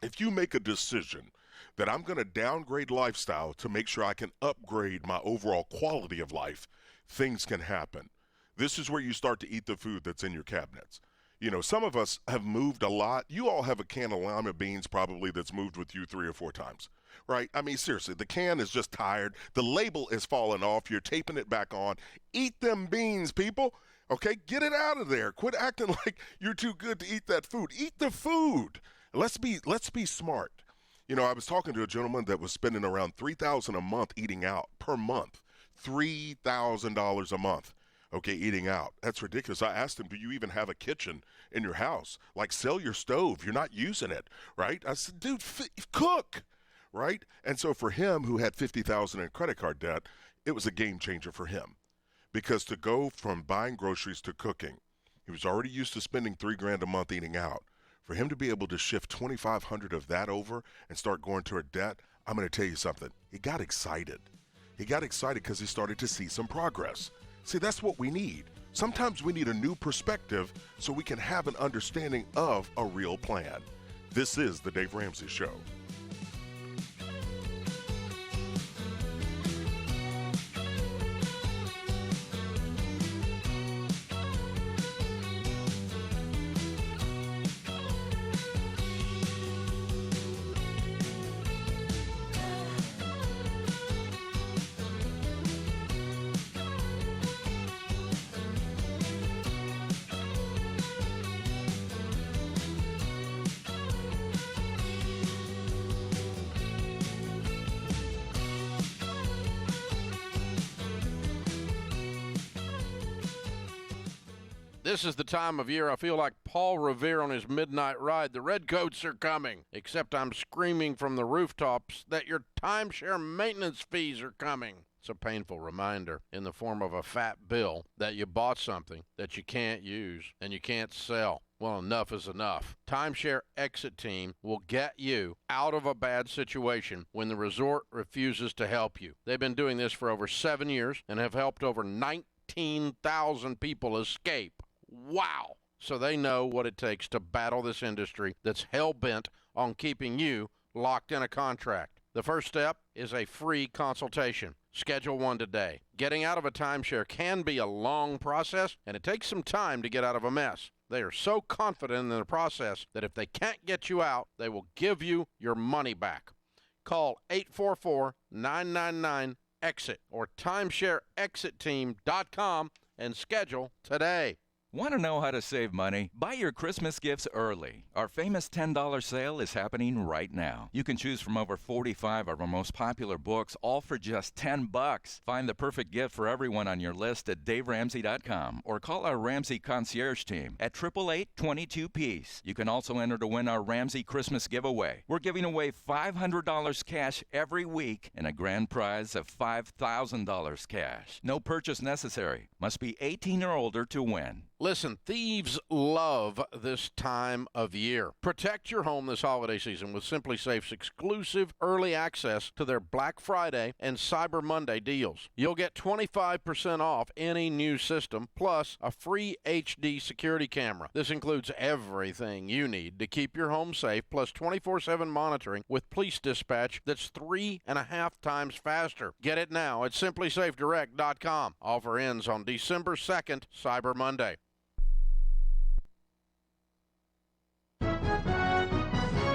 if you make a decision that I'm going to downgrade lifestyle to make sure I can upgrade my overall quality of life, things can happen. This is where you start to eat the food that's in your cabinets. You know, some of us have moved a lot. You all have a can of lima beans probably that's moved with you 3 or 4 times, right? I mean, seriously, the can is just tired. The label is falling off. You're taping it back on. Eat them beans, people. Okay, get it out of there. Quit acting like you're too good to eat that food. Eat the food. Let's be smart. You know, I was talking to a gentleman that was spending around $3,000 a month eating out per month. $3,000 a month. Okay, eating out. That's ridiculous. I asked him, do you even have a kitchen in your house? Like, sell your stove. You're not using it, right? I said, dude, cook, right? And so for him, who had $50,000 in credit card debt, it was a game changer for him. Because to go from buying groceries to cooking, he was already used to spending $3,000 a month eating out. For him to be able to shift $2,500 of that over and start going toward debt, I'm going to tell you something. He got excited. He got excited because he started to see some progress. See, that's what we need. Sometimes we need a new perspective so we can have an understanding of a real plan. This is The Dave Ramsey Show. This is the time of year I feel like Paul Revere on his midnight ride. The Redcoats are coming, except I'm screaming from the rooftops that your timeshare maintenance fees are coming. It's a painful reminder in the form of a fat bill that you bought something that you can't use and you can't sell. Well, enough is enough. Timeshare Exit Team will get you out of a bad situation when the resort refuses to help you. They've been doing this for over 7 years and have helped over 19,000 people escape. Wow! So they know what it takes to battle this industry that's hell-bent on keeping you locked in a contract. The first step is a free consultation. Schedule one today. Getting out of a timeshare can be a long process, and it takes some time to get out of a mess. They are so confident in the process that if they can't get you out, they will give you your money back. Call 844-999-EXIT or timeshareexitteam.com and schedule today. Want to know how to save money? Buy your Christmas gifts early. Our famous $10 sale is happening right now. You can choose from over 45 of our most popular books, all for just $10. Find the perfect gift for everyone on your list at DaveRamsey.com or call our Ramsey Concierge team at 888-22-PEACE. You can also enter to win our Ramsey Christmas giveaway. We're giving away $500 cash every week and a grand prize of $5,000 cash. No purchase necessary. Must be 18 or older to win. Listen, thieves love this time of year. Protect your home this holiday season with Simply Safe's exclusive early access to their Black Friday and Cyber Monday deals. You'll get 25% off any new system, plus a free HD security camera. This includes everything you need to keep your home safe, plus 24/7 monitoring with police dispatch that's 3.5 times faster. Get it now at simplysafedirect.com. Offer ends on December 2nd, Cyber Monday.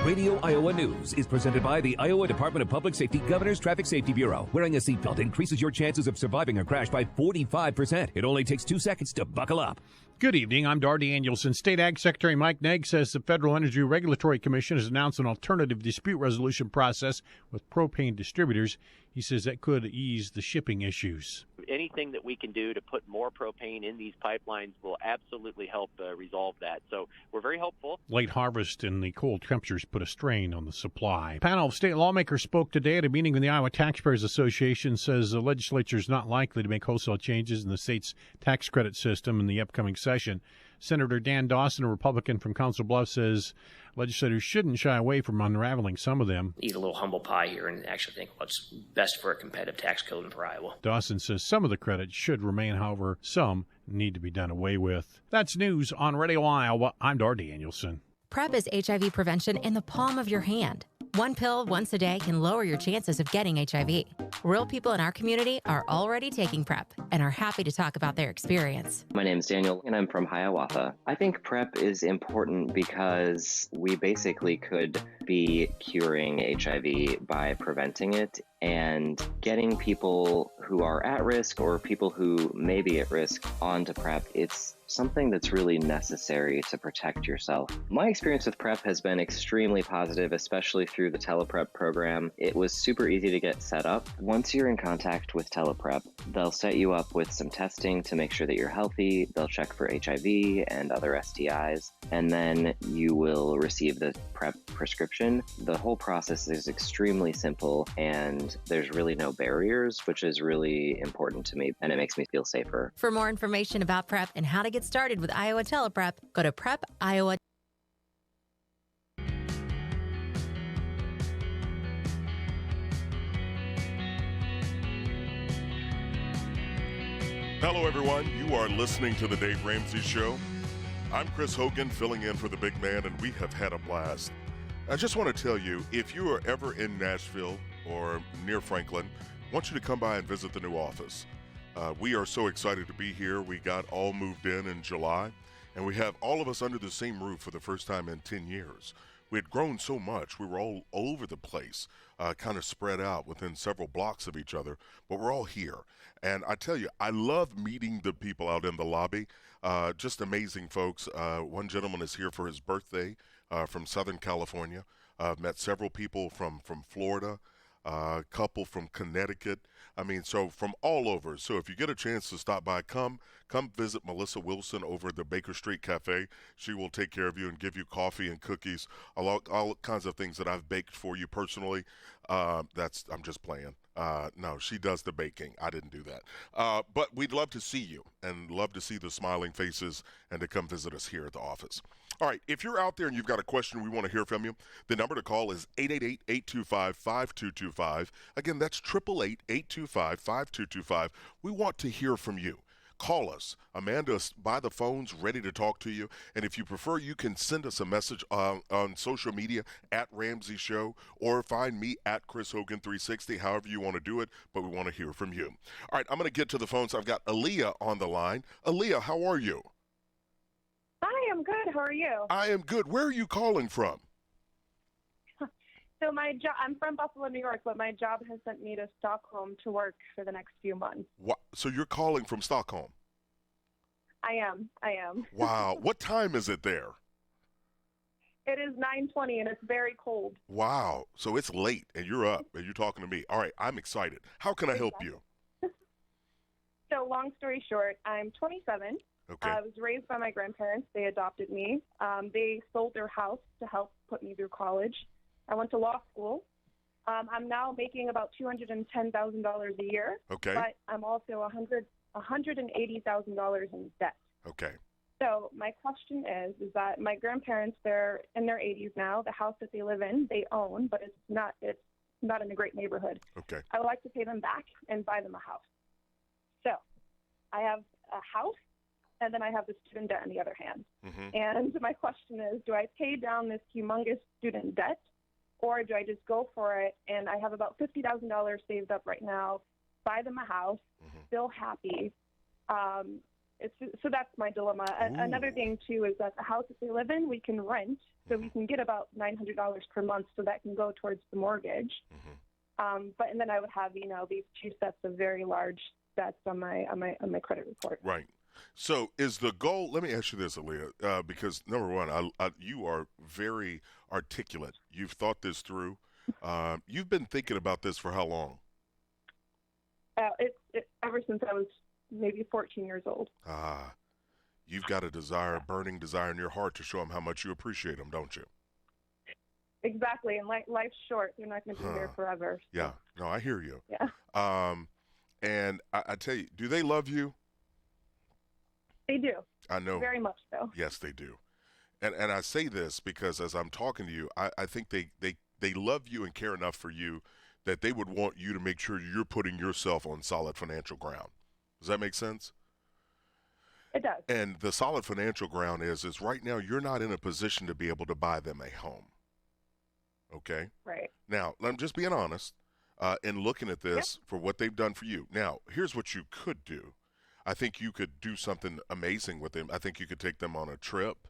Radio Iowa News is presented by the Iowa Department of Public Safety Governor's Traffic Safety Bureau. Wearing a seatbelt increases your chances of surviving a crash by 45%. It only takes 2 seconds to buckle up. Good evening. I'm Dar Danielson. State Ag Secretary Mike Naig says the Federal Energy Regulatory Commission has announced an alternative dispute resolution process with propane distributors. He says that could ease the shipping issues. Anything that we can do to put more propane in these pipelines will absolutely help resolve that. So we're very hopeful. Late harvest and the cold temperatures put a strain on the supply. A panel of state lawmakers spoke today at a meeting with the Iowa Taxpayers Association. Says the legislature is not likely to make wholesale changes in the state's tax credit system in the upcoming session. Senator Dan Dawson, a Republican from Council Bluffs, says legislators shouldn't shy away from unraveling some of them. Eat a little humble pie here and actually think what's best for a competitive tax code for Iowa. Dawson says some of the credits should remain, however, some need to be done away with. That's news on Radio Iowa. I'm Dar Danielson. PrEP is HIV prevention in the palm of your hand. One pill once a day can lower your chances of getting HIV. Real people in our community are already taking PrEP and are happy to talk about their experience. My name is Daniel, and I'm from Hiawatha. I think PrEP is important because we basically could be curing HIV by preventing it and getting people who are at risk or people who may be at risk onto PrEP. It's something that's really necessary to protect yourself. My experience with PrEP has been extremely positive, especially through the TelePrep program. It was super easy to get set up. Once you're in contact with TelePrep, they'll set you up with some testing to make sure that you're healthy. They'll check for HIV and other STIs, and then you will receive the PrEP prescription. The whole process is extremely simple, and there's really no barriers, which is really important to me, and it makes me feel safer. For more information about PrEP and how to get started with Iowa TelePrep, go to PrepIowa. Hello, everyone. You are listening to The Dave Ramsey Show. I'm Chris Hogan, filling in for the big man, and we have had a blast. I just want to tell you, if you are ever in Nashville or near Franklin, I want you to come by and visit the new office. We are so excited to be here. We got all moved in July, and we have all of us under the same roof for the first time in 10 years. We had grown so much. We were all over the place, kind of spread out within several blocks of each other, but we're all here. And I tell you, I love meeting the people out in the lobby. Just amazing folks. One gentleman is here for his birthday from Southern California. I've met several people from Florida, a couple from Connecticut. I mean, so from all over. So if you get a chance to stop by, come visit Melissa Wilson over at the Baker Street Cafe. She will take care of you and give you coffee and cookies, all kinds of things that I've baked for you personally. I'm just playing. No, she does the baking. I didn't do that. But we'd love to see you and love to see the smiling faces and to come visit us here at the office. All right, if you're out there and you've got a question, we want to hear from you. The number to call is 888-825-5225. Again, that's 888-825-5225. We want to hear from you. Call us. Amanda's by the phones, ready to talk to you. And if you prefer, you can send us a message on social media at Ramsey Show or find me at Chris Hogan 360, however you want to do it. But we want to hear from you. All right, I'm going to get to the phones. I've got Aaliyah on the line. Aaliyah, how are you? Hi, I'm good. How are you? I am good. Where are you calling from? So my job, I'm from Buffalo, New York, but my job has sent me to Stockholm to work for the next few months. What? So you're calling from Stockholm? I am. Wow. What time is it there? It is 9:20 and it's very cold. Wow. So it's late and you're up and you're talking to me. All right. I'm excited. How can I help you? So long story short, I'm 27. Okay. I was raised by my grandparents. They adopted me. They sold their house to help put me through college. I went to law school. I'm now making about $210,000 a year. Okay. But I'm also $180,000 in debt. Okay. So my question is that my grandparents, they're in their 80s now. The house that they live in, they own, but it's not in a great neighborhood. Okay. I would like to pay them back and buy them a house. So I have a house, and then I have the student debt on the other hand. Mm-hmm. And my question is, do I pay down this humongous student debt, or do I just go for it? And I have about $50,000 saved up right now, buy them a house, still happy. So that's my dilemma. Another thing, too, is that the house that they live in, we can rent, so we can get about $900 per month, so that can go towards the mortgage. And then I would have, these two sets of very large debts on my credit report. Right. So is the goal, let me ask you this, Aaliyah, because number one, you are very articulate. You've thought this through. You've been thinking about this for how long? It's ever since I was maybe 14 years old. You've got a burning desire in your heart to show them how much you appreciate them, don't you? Exactly. And life's short. They're not going to be there forever. So. Yeah. No, I hear you. Yeah. And I tell you, do they love you? They do. I know. Very much so. Yes, they do. And I say this because as I'm talking to you, I think they love you and care enough for you that they would want you to make sure you're putting yourself on solid financial ground. Does that make sense? It does. And the solid financial ground is right now you're not in a position to be able to buy them a home. Okay? Right. Now, I'm just being honest in looking at this for what they've done for you. Now, here's what you could do. I think you could do something amazing with them. I think you could take them on a trip.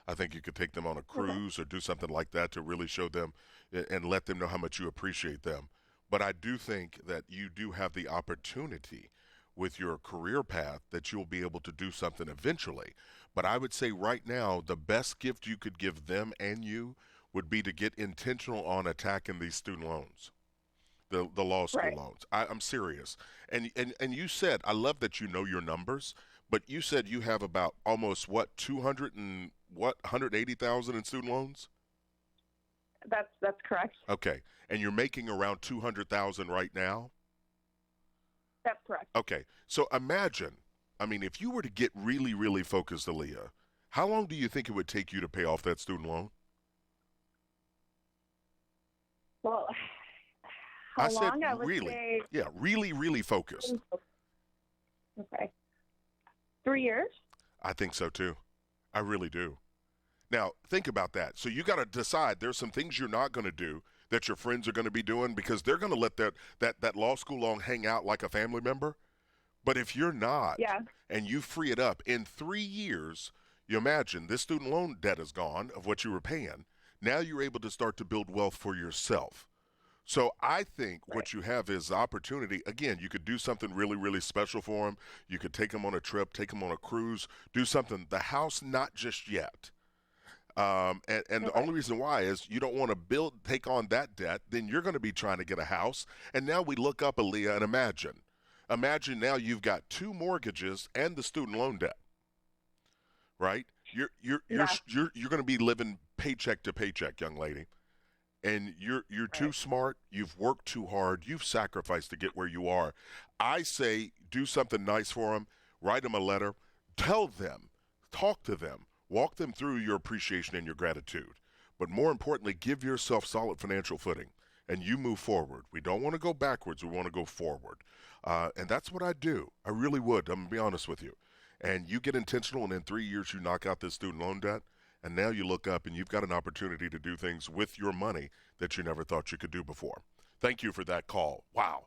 I think you could take them on a cruise or do something like that to really show them and let them know how much you appreciate them. But I do think that you do have the opportunity with your career path that you'll be able to do something eventually. But I would say right now, the best gift you could give them and you would be to get intentional on attacking these student loans. The law school loans. I'm serious. And you said, I love that you know your numbers, but you said you have about almost 180,000 in student loans? That's correct. Okay. And you're making around 200,000 right now? That's correct. Okay. So imagine, if you were to get really, really focused, Aaliyah, how long do you think it would take you to pay off that student loan? Well, I would really, say... Yeah, really, really focused. Okay. 3 years? I think so too. I really do. Now, think about that. So you got to decide there's some things you're not going to do that your friends are going to be doing because they're going to let that law school loan hang out like a family member. But if you're not, and you free it up in 3 years, you imagine this student loan debt is gone of what you were paying. Now you're able to start to build wealth for yourself. So I think what you have is opportunity. Again, you could do something really, really special for them. You could take them on a trip, take them on a cruise, do something. The house, not just yet. And the only reason why is you don't want to take on that debt. Then you're going to be trying to get a house. And now we look up, Aaliyah, and imagine now you've got 2 mortgages and the student loan debt, right? You're going to be living paycheck to paycheck, young lady. And you're too smart, you've worked too hard, you've sacrificed to get where you are. I say do something nice for them, write them a letter, tell them, talk to them, walk them through your appreciation and your gratitude. But more importantly, give yourself solid financial footing, and you move forward. We don't want to go backwards, we want to go forward. And that's what I do. I really would, I'm going to be honest with you. And you get intentional, and in 3 years you knock out this student loan debt. And now you look up and you've got an opportunity to do things with your money that you never thought you could do before. Thank you for that call. Wow.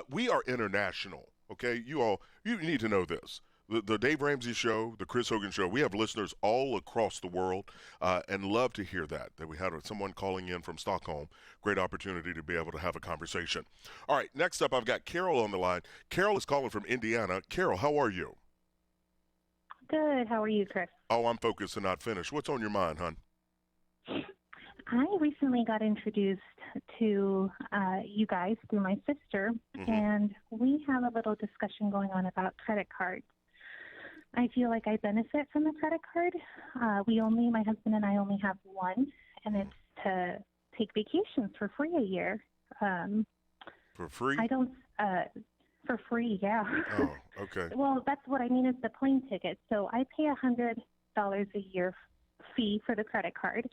We are international, okay? You need to know this. The Dave Ramsey Show, the Chris Hogan Show, we have listeners all across the world and love to hear that we had someone calling in from Stockholm. Great opportunity to be able to have a conversation. All right, next up I've got Carol on the line. Carol is calling from Indiana. Carol, how are you? Good. How are you, Chris? Oh, I'm focused and not finished. What's on your mind, hon? I recently got introduced to you guys through my sister, and we have a little discussion going on about credit cards. I feel like I benefit from the credit card. My husband and I only have one, and it's to take vacations for free a year. For free? I don't... For free, yeah. Oh, okay. Well, that's what I mean is the plane ticket. So I pay $100 a year fee for the credit card,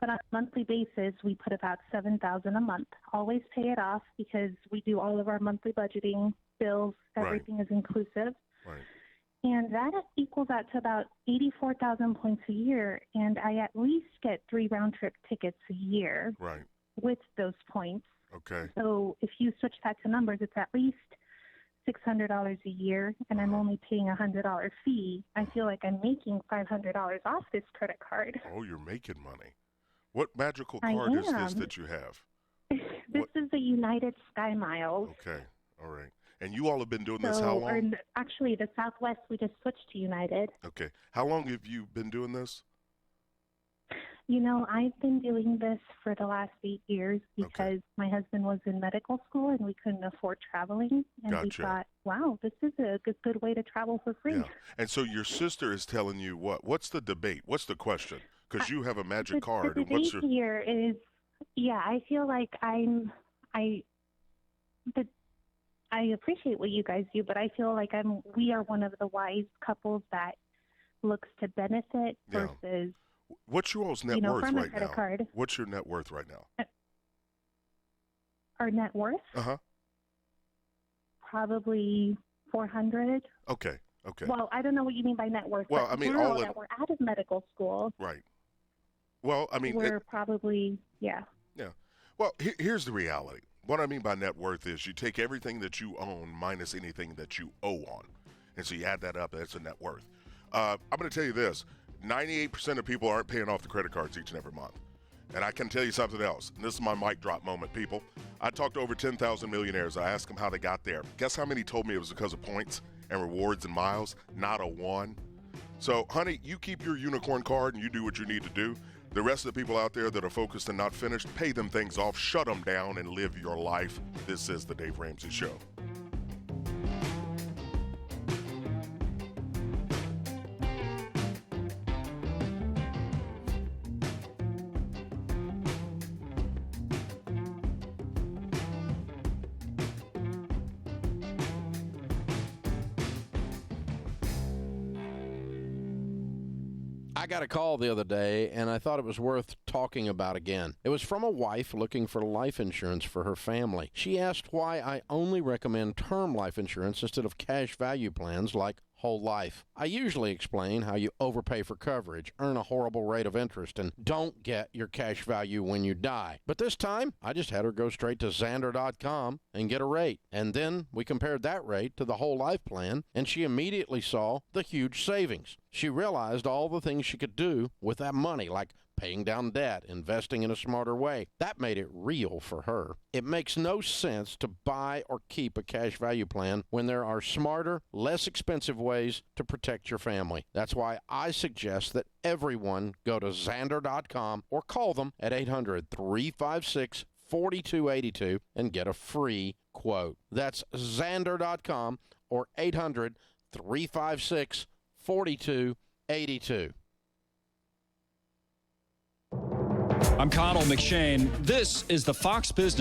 but on a monthly basis, we put about $7,000 a month. Always pay it off because we do all of our monthly budgeting, bills, everything is inclusive. Right. And that equals out to about 84,000 points a year, and I at least get 3 round-trip tickets a year with those points. Okay. So if you switch that to numbers, it's at least $600 a year, and I'm only paying a $100 fee. I feel like I'm making $500 off this credit card. Oh, you're making money. What magical card is this that you have? This is the United Sky Miles. Okay, all right. And you all have been doing this how long? Actually, the Southwest, we just switched to United. Okay. How long have you been doing this? You know, I've been doing this for the last 8 years because my husband was in medical school and we couldn't afford traveling. And we thought, wow, this is a good way to travel for free. Yeah. And so your sister is telling you what? What's the debate? What's the question? Because you have a magic card. The debate here is, I feel like I appreciate what you guys do, but I feel like we are one of the wise couples that looks to benefit versus... What's your all's net worth right now? Card. What's your net worth right now? Our net worth? Probably 400. Okay. Well, I don't know what you mean by net worth. Well, I mean, all that we're out of medical school. Right. Well, I mean, we're probably Yeah. Well, here's the reality. What I mean by net worth is you take everything that you own minus anything that you owe on, and so you add that up. That's a net worth. I'm going to tell you this. 98% of people aren't paying off the credit cards each and every month. And I can tell you something else. And this is my mic drop moment, people. I talked to over 10,000 millionaires. I asked them how they got there. Guess how many told me it was because of points and rewards and miles? Not a one. So, honey, you keep your unicorn card and you do what you need to do. The rest of the people out there that are focused and not finished, pay them things off, shut them down, and live your life. This is the Dave Ramsey Show. I got a call the other day, and I thought it was worth talking about again. It was from a wife looking for life insurance for her family. She asked why I only recommend term life insurance instead of cash value plans like whole life. I usually explain how you overpay for coverage, earn a horrible rate of interest, and don't get your cash value when you die. But this time, I just had her go straight to Xander.com and get a rate. And then we compared that rate to the whole life plan, and she immediately saw the huge savings. She realized all the things she could do with that money, like paying down debt, investing in a smarter way. That made it real for her. It makes no sense to buy or keep a cash value plan when there are smarter, less expensive ways to protect your family. That's why I suggest that everyone go to Xander.com or call them at 800-356-4282 and get a free quote. That's Xander.com or 800-356-4282. I'm Connell McShane. This is the Fox Business